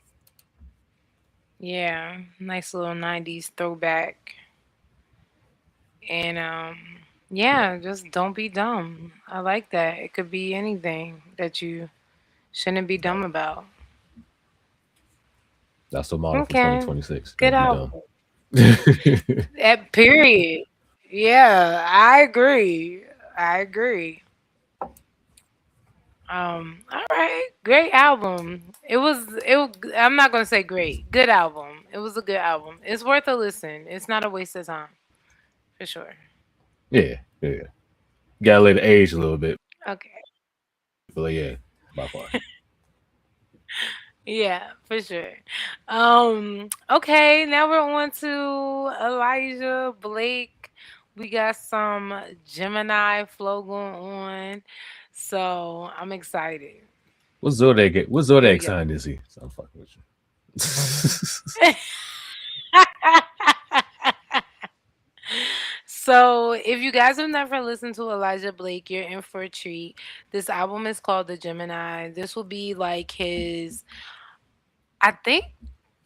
Speaker 1: Yeah, nice little 90s throwback. And yeah, just don't be dumb. I like that. It could be anything that you shouldn't be dumb
Speaker 2: Right.
Speaker 1: about.
Speaker 2: That's the model for
Speaker 1: Okay.
Speaker 2: 2026.
Speaker 1: Good
Speaker 2: Don't be dumb.
Speaker 1: album. At period. Yeah, I agree. I agree. All right. Great album. I'm not gonna say great. Good album. It was a good album. It's worth a listen. It's not a waste of time. For sure.
Speaker 2: Yeah, yeah. Gotta let it age a little bit.
Speaker 1: Okay.
Speaker 2: But yeah, by far.
Speaker 1: Yeah, for sure. Okay, now we're on to Elijah Blake. We got some Gemini flow going on. So I'm excited.
Speaker 2: What
Speaker 1: Here
Speaker 2: zodiac
Speaker 1: we
Speaker 2: sign
Speaker 1: go.
Speaker 2: is he? So I'm fucking with you.
Speaker 1: So, if you guys have never listened to Elijah Blake, you're in for a treat. This album is called The Gemini. This will be like his, I think,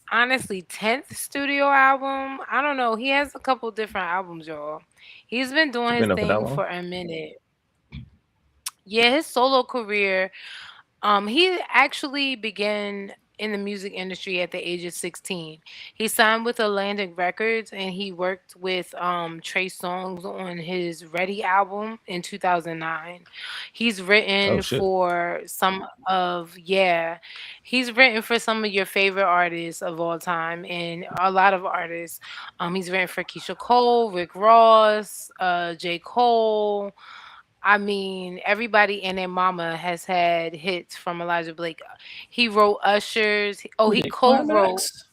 Speaker 1: honestly, 10th studio album. I don't know. He has a couple different albums, y'all. He's been doing
Speaker 2: Been
Speaker 1: his
Speaker 2: up for that
Speaker 1: thing
Speaker 2: long?
Speaker 1: for a minute. Yeah, his solo career. He actually began in the music industry at the age of 16. He signed with Atlantic Records and he worked with Trey Songz on his Ready album in 2009. He's
Speaker 2: Oh
Speaker 1: written
Speaker 2: shit.
Speaker 1: for some of, yeah, he's written for some of your favorite artists of all time and a lot of artists. He's written for Keisha Cole, Rick Ross, J. Cole. I mean, everybody and their mama has had hits from Elijah Blake. He wrote Usher's. Oh,
Speaker 2: Who
Speaker 1: he
Speaker 2: did
Speaker 1: co-wrote.
Speaker 2: climax?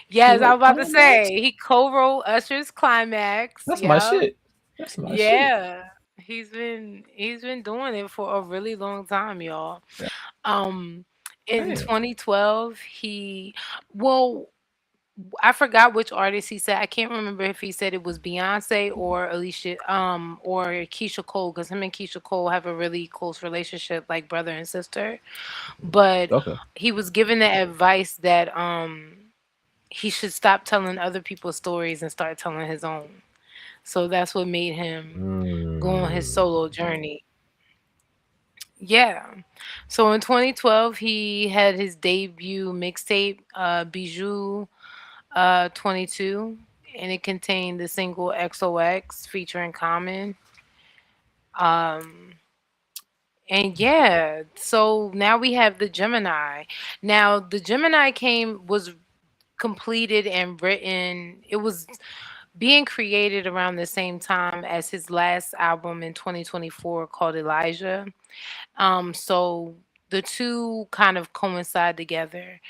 Speaker 2: He
Speaker 1: Yes, I
Speaker 2: wrote
Speaker 1: was about to
Speaker 2: climax.
Speaker 1: say he co-wrote Usher's Climax.
Speaker 2: That's my
Speaker 1: Yep.
Speaker 2: shit. That's my shit.
Speaker 1: Yeah. He's been doing it for a really long time, y'all. Um in
Speaker 2: Damn.
Speaker 1: 2012, he well, I forgot which artist he said. I can't remember if he said it was Beyonce or Alicia, or Keisha Cole, because him and Keisha Cole have a really close relationship, like brother and sister. But
Speaker 2: Okay.
Speaker 1: he was given the advice that he should stop telling other people's stories and start telling his own. So that's what made him go on his
Speaker 2: Mm.
Speaker 1: solo journey. Yeah. So in 2012, he had his debut mixtape, Bijou 22, and it contained the single XOX featuring Common. Um, and yeah, so now we have the Gemini. Now the Gemini was completed and written. It was being created around the same time as his last album in 2024 called Elijah. So the two kind of coincide together.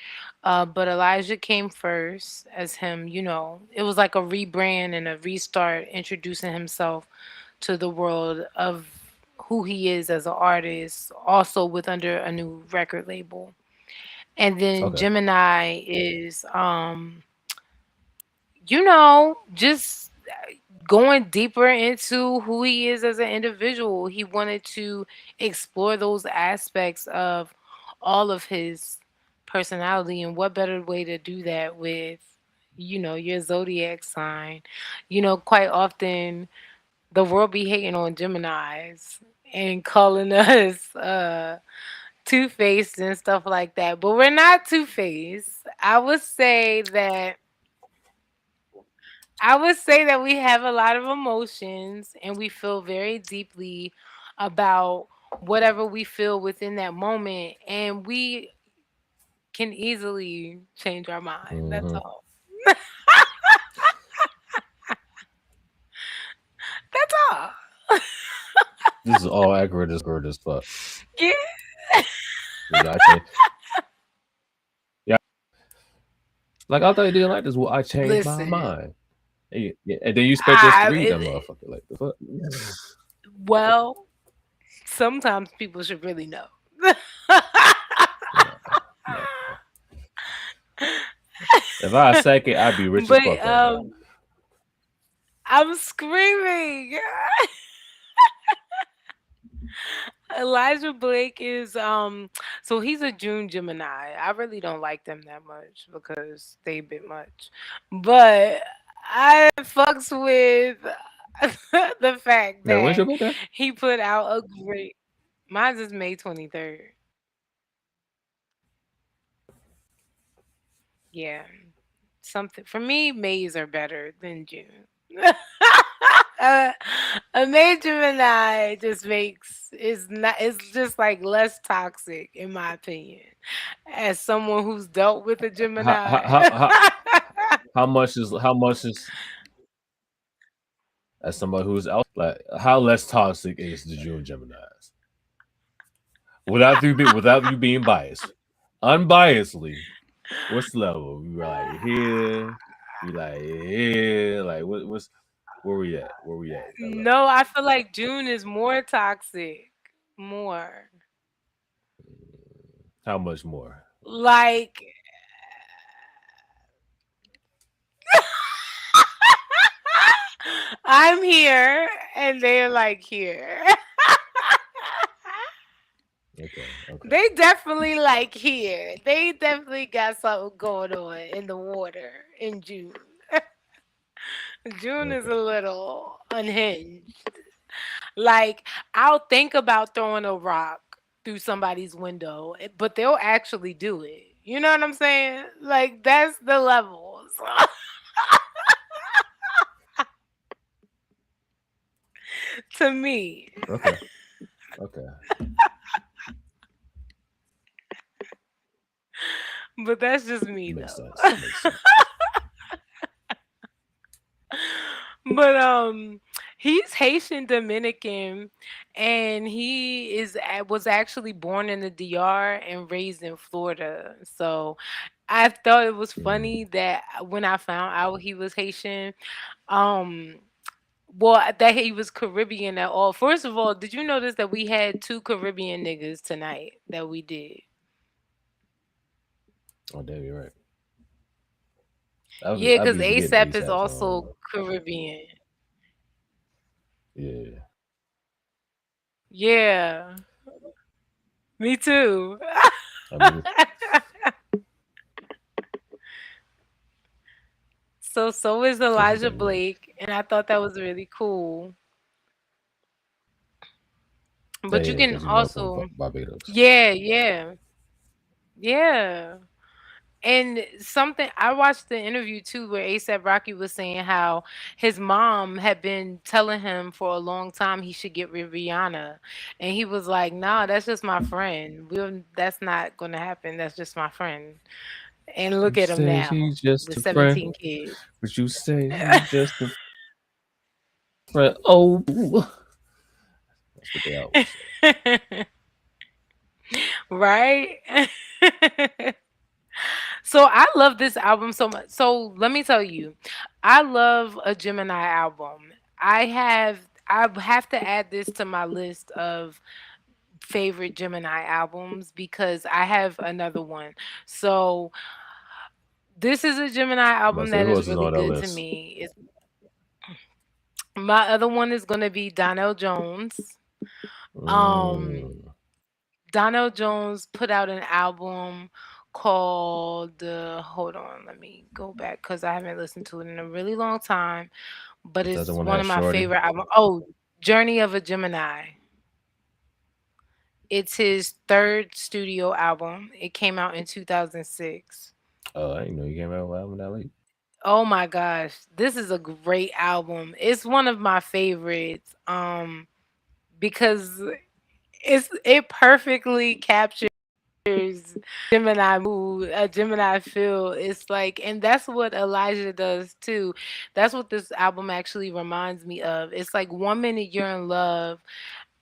Speaker 1: But Elijah came first as him, it was like a rebrand and a restart, introducing himself to the world of who he is as an artist, also with under a new record label. And then
Speaker 2: Okay.
Speaker 1: Gemini is, just going deeper into who he is as an individual. He wanted to explore those aspects of all of his personality, and what better way to do that with, your zodiac sign. Quite often the world be hating on Geminis and calling us two-faced and stuff like that. But we're not two-faced. I would say that we have a lot of emotions and we feel very deeply about whatever we feel within that moment, and we can easily change our mind. That's
Speaker 2: Hmm.
Speaker 1: all. That's all.
Speaker 2: This is all accurate as fuck.
Speaker 1: Yeah.
Speaker 2: Yeah, I changed. Yeah, like I thought you didn't like this. Well, I changed my
Speaker 1: Listen,
Speaker 2: mind. Yeah, and then you expect us to
Speaker 1: I
Speaker 2: read that
Speaker 1: it,
Speaker 2: motherfucker like the fuck.
Speaker 1: well, sometimes people should really know.
Speaker 2: No, no. If I second, I'd be rich as
Speaker 1: But
Speaker 2: fuck right now.
Speaker 1: I'm screaming. Elijah Blake is so he's a June Gemini. I really don't like them that much because they a bit much. But I fucks with the fact
Speaker 2: Wait, when's
Speaker 1: that
Speaker 2: your birthday?
Speaker 1: he put out a great, mine's is May 23rd. Yeah. Something for me, Mays are better than June. uh, a May Gemini just makes is not it's just like less toxic in my opinion. As someone who's dealt with a
Speaker 2: How how
Speaker 1: Gemini.
Speaker 2: how how, how much is as somebody who's out like how less toxic is the June Gemini's? without you being biased, unbiasedly, what's the level? We were like here, we like here, like what's where we at? Where we at? That level.
Speaker 1: No, I feel like June is more toxic. More.
Speaker 2: How much more?
Speaker 1: Like I'm here and they're like here.
Speaker 2: Okay, okay,
Speaker 1: They definitely like here. They definitely got something going on in the water in June. June is
Speaker 2: okay.
Speaker 1: a little unhinged. Like, I'll think about throwing a rock through somebody's window, but they'll actually do it. You know what I'm saying? Like, that's the levels to me.
Speaker 2: Okay. Okay.
Speaker 1: But that's just me,
Speaker 2: Makes
Speaker 1: though.
Speaker 2: sense. Makes sense.
Speaker 1: But he's Haitian Dominican, and was actually born in the DR and raised in Florida. So I thought it was
Speaker 2: Mm.
Speaker 1: funny that when I found out he was Haitian, um well, that he was Caribbean at all. First of all, did you notice that we had two Caribbean niggas tonight that we did?
Speaker 2: Oh, damn, you're right.
Speaker 1: Yeah,
Speaker 2: I'd
Speaker 1: because
Speaker 2: be forgetting
Speaker 1: ASAP is
Speaker 2: ASAP's
Speaker 1: also Caribbean.
Speaker 2: yeah.
Speaker 1: Yeah, me too.
Speaker 2: I mean,
Speaker 1: So is
Speaker 2: that's the
Speaker 1: Elijah
Speaker 2: thing, man.
Speaker 1: Blake, and I thought that was really cool.
Speaker 2: Yeah,
Speaker 1: But you
Speaker 2: yeah,
Speaker 1: can
Speaker 2: because from
Speaker 1: also,
Speaker 2: Barbados.
Speaker 1: yeah, yeah, yeah. And something I watched the interview too where ASAP Rocky was saying how his mom had been telling him for a long time he should get with Rihanna. And he was like, "Nah, that's just my friend. That's not gonna happen. That's just my friend." And
Speaker 2: You
Speaker 1: look at him
Speaker 2: say
Speaker 1: now
Speaker 2: he's just
Speaker 1: with
Speaker 2: a friend,
Speaker 1: 17 kids.
Speaker 2: but you say he's just a friend. Oh, boo. That's what they always say.
Speaker 1: Right? So I love this album so much. So let me tell you, I love a Gemini album. I have to add this to my list of favorite Gemini albums because I have another one. So this is a Gemini
Speaker 2: But
Speaker 1: album
Speaker 2: say
Speaker 1: that
Speaker 2: who
Speaker 1: is
Speaker 2: else is
Speaker 1: really
Speaker 2: on that
Speaker 1: good to
Speaker 2: list?
Speaker 1: me. My other one is gonna be Donnell Jones. Um
Speaker 2: Mm,
Speaker 1: Donnell Jones put out an album called hold on, let me go back because I haven't listened to it in a really long time, but
Speaker 2: is that the
Speaker 1: it's
Speaker 2: one that
Speaker 1: one
Speaker 2: has
Speaker 1: of my
Speaker 2: Shorty?
Speaker 1: favorite albums. Oh, Journey of a Gemini. It's his third studio album. It came out in 2006.
Speaker 2: Oh, I didn't know you came out with an album that late.
Speaker 1: Oh my gosh, this is a great album. It's one of my favorites because it perfectly captures Gemini mood, a Gemini feel. It's like, and that's what Elijah does too. That's what this album actually reminds me of. It's like 1 minute you're in love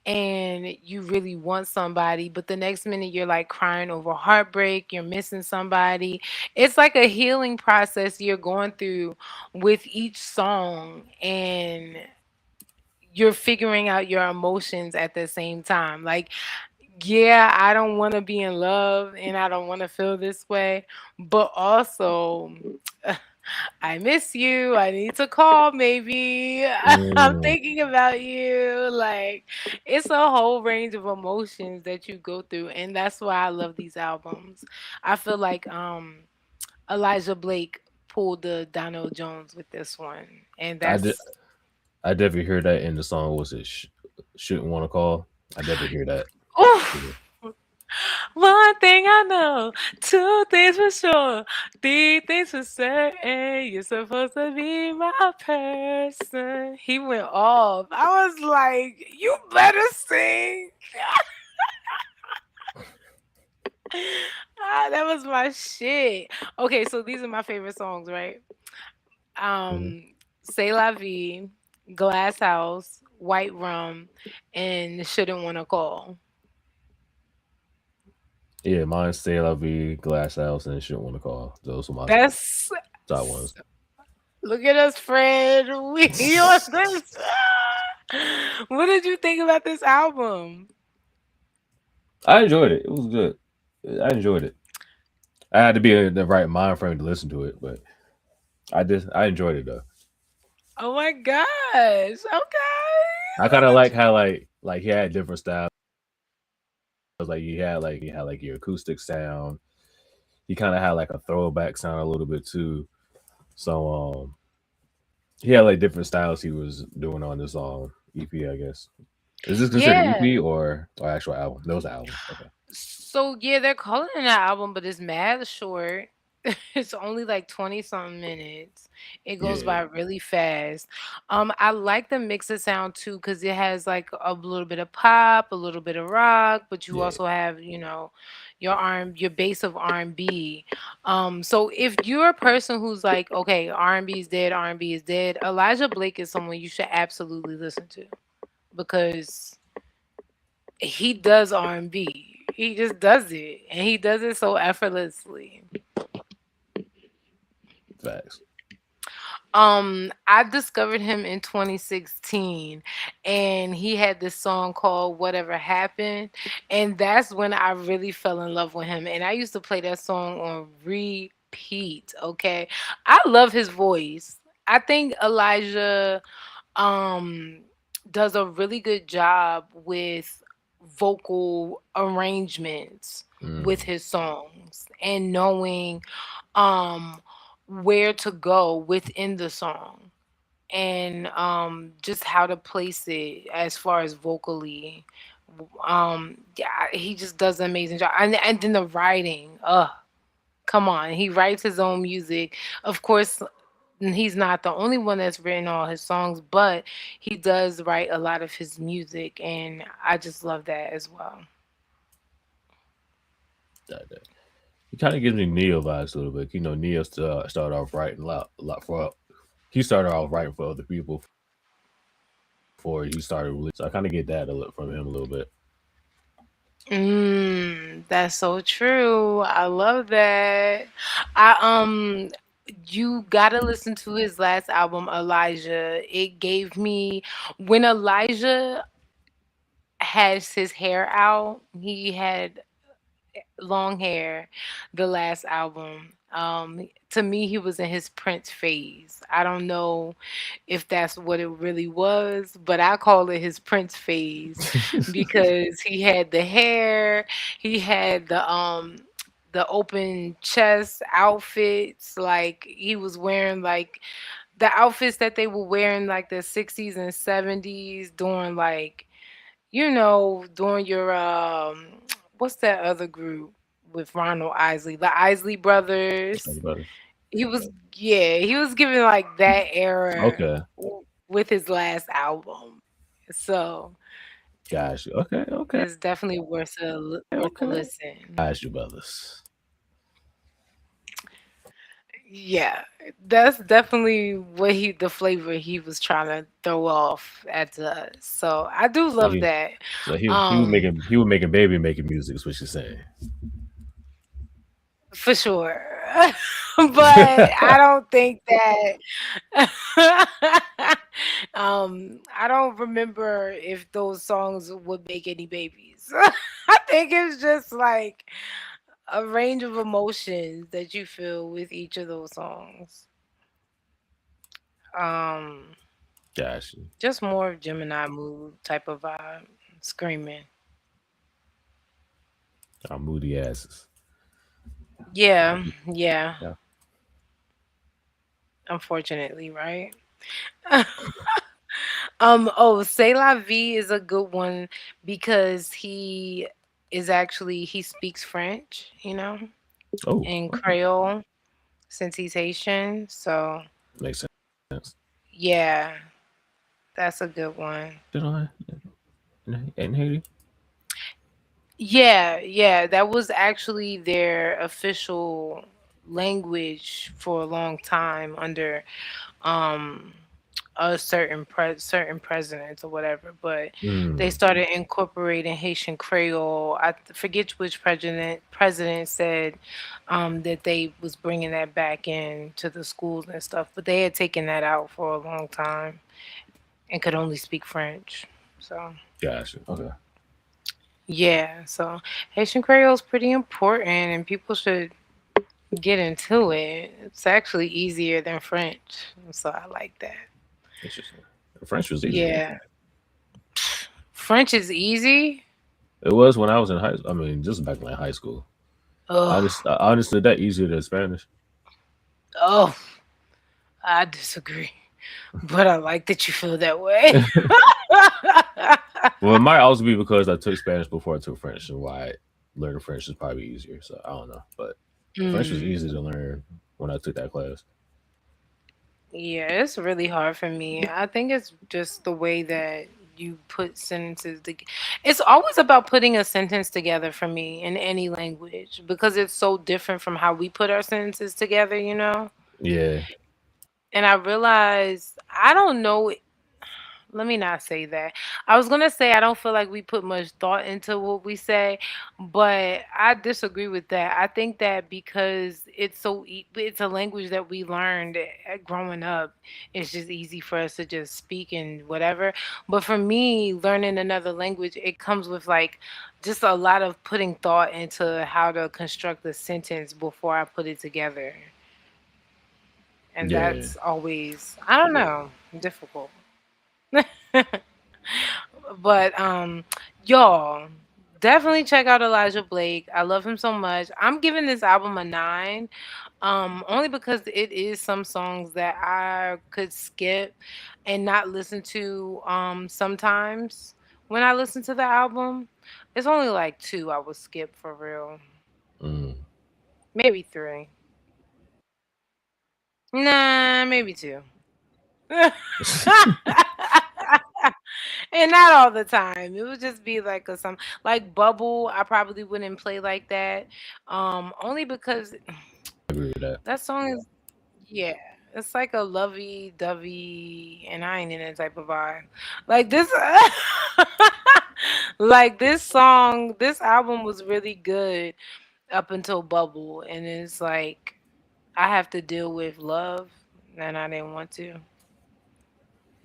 Speaker 1: and you really want somebody, but the next minute you're like crying over heartbreak, you're missing somebody. It's like a healing process you're going through with each song, and you're figuring out your emotions at the same time. Like, yeah, I don't want to be in love and I don't want to feel this way, but also I miss you. I need to call maybe. I'm
Speaker 2: Mm,
Speaker 1: thinking about you. Like, it's a whole range of emotions that you go through, and that's why I love these albums. I feel like Elijah Blake pulled the Donald Jones with this one, and
Speaker 2: I did.
Speaker 1: that's
Speaker 2: I definitely hear that in the song. Was it shouldn't want to call? I definitely hear that.
Speaker 1: oof.
Speaker 2: Yeah.
Speaker 1: One thing I know, two things for sure, three things for certain. You're supposed to be my person. He went off. I was like, you better sing. That was my shit. Okay, so these are my favorite songs, right?
Speaker 2: Mhm.
Speaker 1: Um, Say La Vie, Glass House, White Rum, and Shouldn't Wanna Call.
Speaker 2: Yeah, mine's Say La Vie, Glass House, and Shouldn't Want to Call. Those were my
Speaker 1: That's
Speaker 2: top ones.
Speaker 1: look at us, Fred. We on this. What did you think about this album?
Speaker 2: I enjoyed it. It was good. I enjoyed it. I had to be in the right mind frame to listen to it, but I enjoyed it though.
Speaker 1: Oh my gosh.
Speaker 2: I kind of like how like he had different styles. Like he had like your acoustic sound. He kind of had like a throwback sound a little bit too. So he had like different styles he was doing on this EP, I guess. Is this considered
Speaker 1: Yeah.
Speaker 2: EP or actual album? No, it's an album. Okay.
Speaker 1: So yeah, they're calling it an album, but it's mad short. It's only like 20 something minutes. It goes
Speaker 2: Yeah,
Speaker 1: by really fast. I like the mix of sound too because it has like a little bit of pop, a little bit of rock, but you
Speaker 2: yeah,
Speaker 1: also have, your base of R&B. So if you're a person who's like, okay, R&B is dead, R&B is dead, Elijah Blake is someone you should absolutely listen to because he does R&B. He just does it, and he does it so effortlessly.
Speaker 2: facts.
Speaker 1: I discovered him in 2016, and he had this song called Whatever Happened, and that's when I really fell in love with him. And I used to play that song on repeat, okay? I love his voice. I think Elijah um does a really good job with vocal arrangements with
Speaker 2: Mm,
Speaker 1: his songs and knowing um where to go within the song and just how to place it as far as vocally. Yeah, he just does an amazing job. And then the writing, come on, he writes his own music. Of course, he's not the only one that's written all his songs, but he does write a lot of his music, and I just love that as well.
Speaker 2: that. He kind of gives me Neo vibes a little bit. You know, Neo started off writing a lot for. He started off writing for other people before he started releasing. So I kind of get that a little from him a little bit.
Speaker 1: That's so true. I love that. I You gotta listen to his last album, Elijah. It gave me when Elijah has his hair out, he had long hair the last album. To me, he was in his Prince phase. I don't know if that's what it really was, but I call it his Prince phase because he had the hair, he had the open chest outfits, like he was wearing like the outfits that they were wearing like the 60s and 70s during like during your what's that other group with Ronald Isley? The Isley brothers.
Speaker 2: Like, brothers.
Speaker 1: He was yeah, he was giving like that era
Speaker 2: Okay,
Speaker 1: with his last album. So
Speaker 2: got you. Okay, okay,
Speaker 1: it's definitely worth a
Speaker 2: okay.
Speaker 1: listen.
Speaker 2: Got you, brothers.
Speaker 1: Yeah, that's definitely what the flavor he was trying to throw off at us. So I do
Speaker 2: So
Speaker 1: love that.
Speaker 2: he
Speaker 1: Um,
Speaker 2: he was making baby making music. Is what you're saying?
Speaker 1: for sure. But I don't think that I don't remember if those songs would make any babies. I think it's just like a range of emotions that you feel with each of those songs. Um
Speaker 2: Got you.
Speaker 1: just more of Gemini mood type of vibe. Screaming.
Speaker 2: Our moody asses.
Speaker 1: Yeah, yeah.
Speaker 2: Yeah.
Speaker 1: Unfortunately, right? C'est La Vie is a good one because he speaks French,
Speaker 2: Oh,
Speaker 1: and
Speaker 2: okay.
Speaker 1: Creole since he's Haitian. So
Speaker 2: Makes sense.
Speaker 1: yeah, that's a good one.
Speaker 2: Did I in Haiti?
Speaker 1: Yeah, yeah, that was actually their official language for a long time under um a certain presidents or whatever, but they
Speaker 2: Mm,
Speaker 1: started incorporating Haitian Creole. Forget which president said that they was bringing that back in to the schools and stuff, but they had taken that out for a long time and could only speak French. So
Speaker 2: gotcha. Okay.
Speaker 1: yeah, so Haitian Creole is pretty important, and people should get into it. It's actually easier than French, so I like that.
Speaker 2: Interesting. French was easy.
Speaker 1: Yeah, French is easy.
Speaker 2: It was when I was in high. I mean, just back in like high school.
Speaker 1: Ugh.
Speaker 2: I understood that easier than Spanish.
Speaker 1: Oh, I disagree. But I like that you feel that way.
Speaker 2: Well, it might also be because I took Spanish before I took French, and why learning French is probably easier. So I don't know, but French was
Speaker 1: Mm.
Speaker 2: easy to learn when I took that class.
Speaker 1: Yeah, it's really hard for me. I think it's just the way that you put sentences together. It's always about putting a sentence together for me in any language because it's so different from how we put our sentences together, you know?
Speaker 2: Yeah,
Speaker 1: And I realized I don't know. Let me not say that. I was gonna say I don't feel like we put much thought into what we say, but I disagree with that. I think that because it's a language that we learned growing up, it's just easy for us to just speak and whatever. But for me, learning another language, it comes with like just a lot of putting thought into how to construct a sentence before I put it together, and
Speaker 2: yeah.
Speaker 1: that's always I don't know difficult. But y'all definitely check out Elijah Blake. I love him so much. I'm giving this album a 9. Only because it is some songs that I could skip and not listen to sometimes when I listen to the album. It's only like 2 I would skip for real.
Speaker 2: Mm.
Speaker 1: Maybe 3. Nah, maybe 2. And not all the time. It would just be like a some like Bubble. I probably wouldn't play like that. Only because
Speaker 2: I agree with that.
Speaker 1: that song is yeah. It's like a lovey dovey, and I ain't in that type of vibe. Like this, like this song, this album was really good up until Bubble, and it's like I have to deal with love, and I didn't want to.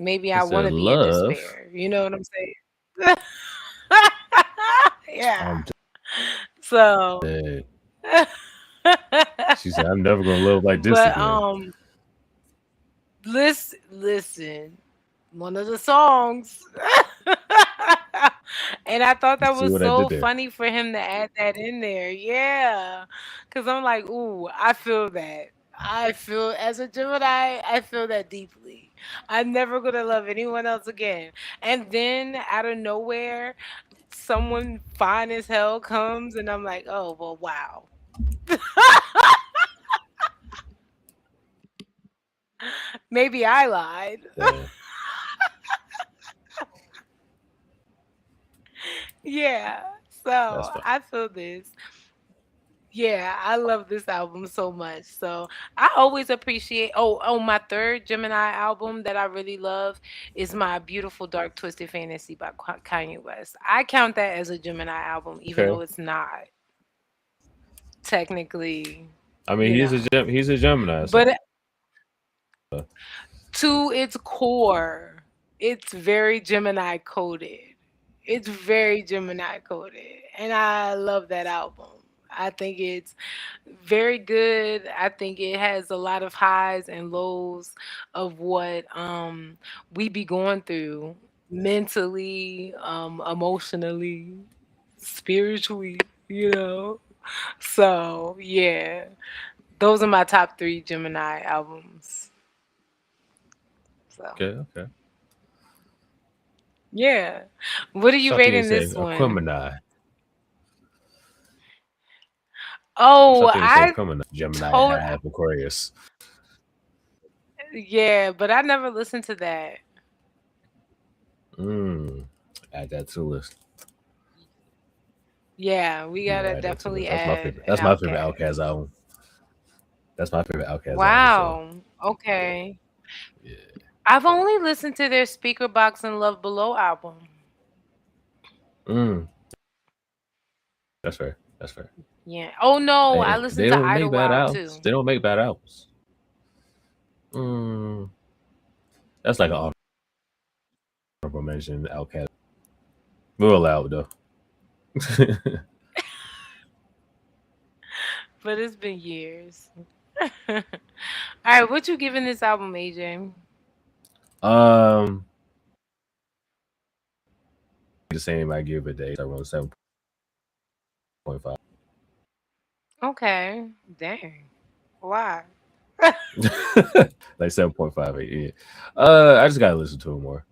Speaker 1: Maybe
Speaker 2: It
Speaker 1: I want
Speaker 2: said
Speaker 1: to be in
Speaker 2: love.
Speaker 1: despair. You know what I'm saying? Yeah.
Speaker 2: I'm
Speaker 1: So,
Speaker 2: dead. She said, "I'm never gonna love like this
Speaker 1: but
Speaker 2: again."
Speaker 1: listen, one of the songs, and I thought that
Speaker 2: See
Speaker 1: was
Speaker 2: what I did
Speaker 1: so
Speaker 2: there?
Speaker 1: funny for him to add that in there. Yeah, because I'm like, ooh, I feel that. I feel as a Gemini, I feel that deeply. I'm never gonna love anyone else again. And then out of nowhere, someone fine as hell comes, and I'm like, oh well, wow. Maybe I lied.
Speaker 2: Damn,
Speaker 1: Yeah. So
Speaker 2: that's funny.
Speaker 1: I feel this. Yeah, I love this album so much. So I always appreciate. Oh, my third Gemini album that I really love is my Beautiful Dark Twisted Fantasy by Kanye West. I count that as a Gemini album, even
Speaker 2: Okay.
Speaker 1: though it's not technically,
Speaker 2: I mean,
Speaker 1: you know.
Speaker 2: he's a Gemini, so
Speaker 1: But to its core, it's very Gemini coded. It's very Gemini coded. And I love that album. I think it's very good. I think it has a lot of highs and lows of what we be going through mentally, emotionally, spiritually, you know. So, yeah. Those are my top 3 Gemini albums. So,
Speaker 2: okay, okay.
Speaker 1: yeah. What are you
Speaker 2: So I think you
Speaker 1: rating
Speaker 2: say
Speaker 1: this one?
Speaker 2: Aquemini. So I
Speaker 1: Oh,
Speaker 2: think you say
Speaker 1: I
Speaker 2: Aquemini. Gemini
Speaker 1: told
Speaker 2: half Aquarius.
Speaker 1: yeah, but I never listened to that.
Speaker 2: Mm. Add that to the list.
Speaker 1: Yeah, we
Speaker 2: I'm gonna
Speaker 1: gotta
Speaker 2: add that to the
Speaker 1: definitely
Speaker 2: list. That's my
Speaker 1: add
Speaker 2: favorite.
Speaker 1: an
Speaker 2: That's my favorite
Speaker 1: Outcast.
Speaker 2: Outkast album. That's my favorite Outkast album. So
Speaker 1: Wow. Okay.
Speaker 2: yeah.
Speaker 1: I've only listened to their Speaker Box and Love Below album.
Speaker 2: Mm, that's fair. That's fair.
Speaker 1: Yeah. Oh no, I
Speaker 2: Hey, they
Speaker 1: listened to
Speaker 2: don't make bad
Speaker 1: Idlewild
Speaker 2: albums.
Speaker 1: too.
Speaker 2: They don't make bad albums. Mm, that's like an honorable mention. Outcast. We're allowed though.
Speaker 1: But it's been years. All right, what you giving this album, AJ?
Speaker 2: um, the same I give it. Around 7.5.
Speaker 1: Okay. Dang. Why?
Speaker 2: Like 7.58. Yeah. I just gotta listen to it more.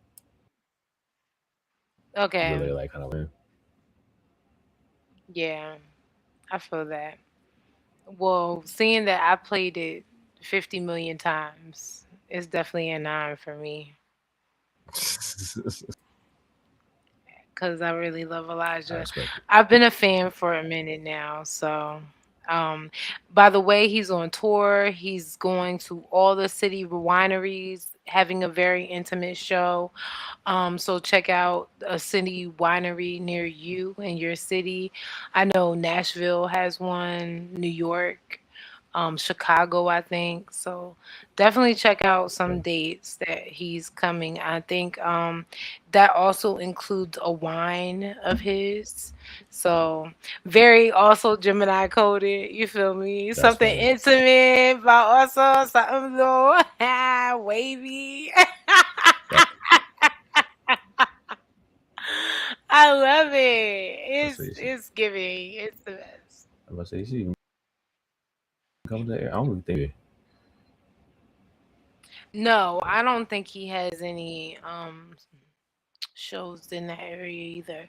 Speaker 1: Okay.
Speaker 2: Really like kind of.
Speaker 1: Yeah, I feel that. Well, seeing that I played it 50 million times, it's definitely a nine for me because I really love
Speaker 2: I
Speaker 1: Elijah.
Speaker 2: respect it.
Speaker 1: I've been a fan for a minute now. So, um, by the way, he's on tour. He's going to all the city wineries, having a very intimate show. So check out a city winery near you in your city. I know Nashville has one, New York, Chicago, I think. So definitely check out some
Speaker 2: Okay.
Speaker 1: dates that he's coming. I think that also includes a wine of his. So very also Gemini coded. You feel me?
Speaker 2: That's
Speaker 1: Something
Speaker 2: funny.
Speaker 1: intimate, but also something little wavy.
Speaker 2: That,
Speaker 1: I love it.
Speaker 2: I say she.
Speaker 1: It's giving. It's the best.
Speaker 2: I'm gonna say she even come there. I don't even think.
Speaker 1: No, I don't think he has any shows in that area either.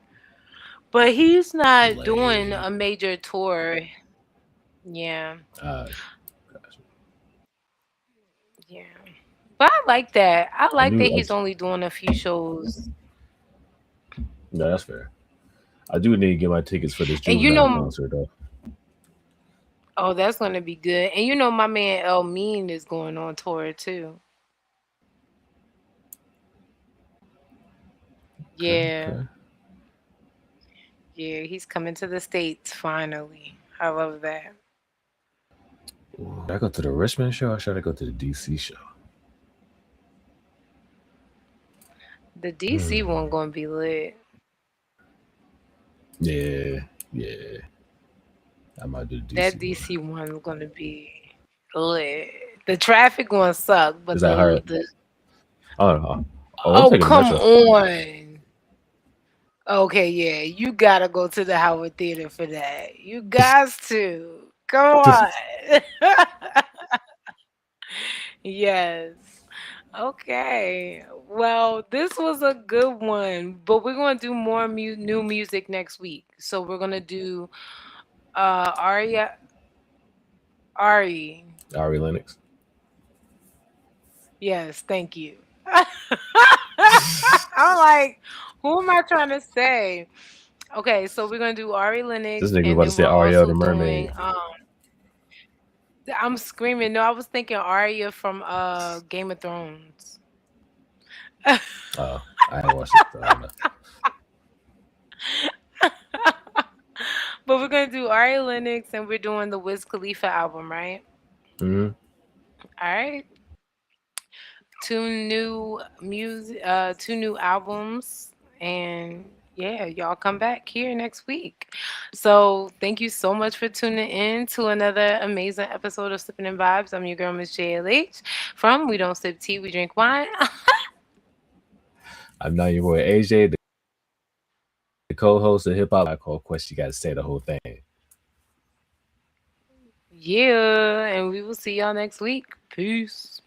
Speaker 1: But he's not doing
Speaker 2: Lame.
Speaker 1: a major tour. Yeah,
Speaker 2: Gotcha.
Speaker 1: yeah. But I like that. I
Speaker 2: I
Speaker 1: like
Speaker 2: knew.
Speaker 1: that he's only doing a few shows.
Speaker 2: No, that's fair. I do need to get my tickets for this
Speaker 1: And you
Speaker 2: Juvenile
Speaker 1: know,
Speaker 2: concert though.
Speaker 1: oh, that's gonna be good. And you know, my man Elmiene is going on tour too.
Speaker 2: Okay.
Speaker 1: Yeah,
Speaker 2: Okay.
Speaker 1: yeah, he's coming to the States finally. I love that.
Speaker 2: Ooh, should I go to the Richmond show or should I go to the DC show?
Speaker 1: The DC
Speaker 2: Hmm.
Speaker 1: one gonna be lit.
Speaker 2: Yeah. Yeah. I might do the DC
Speaker 1: That
Speaker 2: one.
Speaker 1: DC one's gonna be lit. The traffic gonna suck, but
Speaker 2: Is that hard?
Speaker 1: the
Speaker 2: I don't know. Oh, I'm
Speaker 1: oh
Speaker 2: taking the
Speaker 1: come
Speaker 2: metro.
Speaker 1: on. Okay, yeah, you gotta go to the Howard Theater for that. You got to. Come on. Yes. Okay. Well, this was a good one, but we're gonna do more new music next week. So we're gonna do Ari.
Speaker 2: Ari Lennox.
Speaker 1: Yes, thank you. I'm like, who am I trying to say? Okay, so we're gonna do Ari
Speaker 2: This
Speaker 1: Lennox,
Speaker 2: nigga
Speaker 1: and
Speaker 2: about to
Speaker 1: then
Speaker 2: say
Speaker 1: we're
Speaker 2: Ariel
Speaker 1: also
Speaker 2: the Mermaid.
Speaker 1: doing. I'm screaming. No, I was thinking Arya from Game of Thrones.
Speaker 2: Oh, I haven't watched it, so I don't know.
Speaker 1: But we're gonna do Ari Lennox, and we're doing the Wiz Khalifa album, right?
Speaker 2: Hmm.
Speaker 1: All right. Two new albums, and yeah, y'all come back here next week. So thank you so much for tuning in to another amazing episode of Sippin' Vibes. I'm your girl Miss JLH from We Don't Sip Tea, We Drink Wine.
Speaker 2: I'm not your boy AJ, the co-host of Hip Hop. I call Quest. You got to say the whole thing.
Speaker 1: Yeah, and we will see y'all next week. Peace.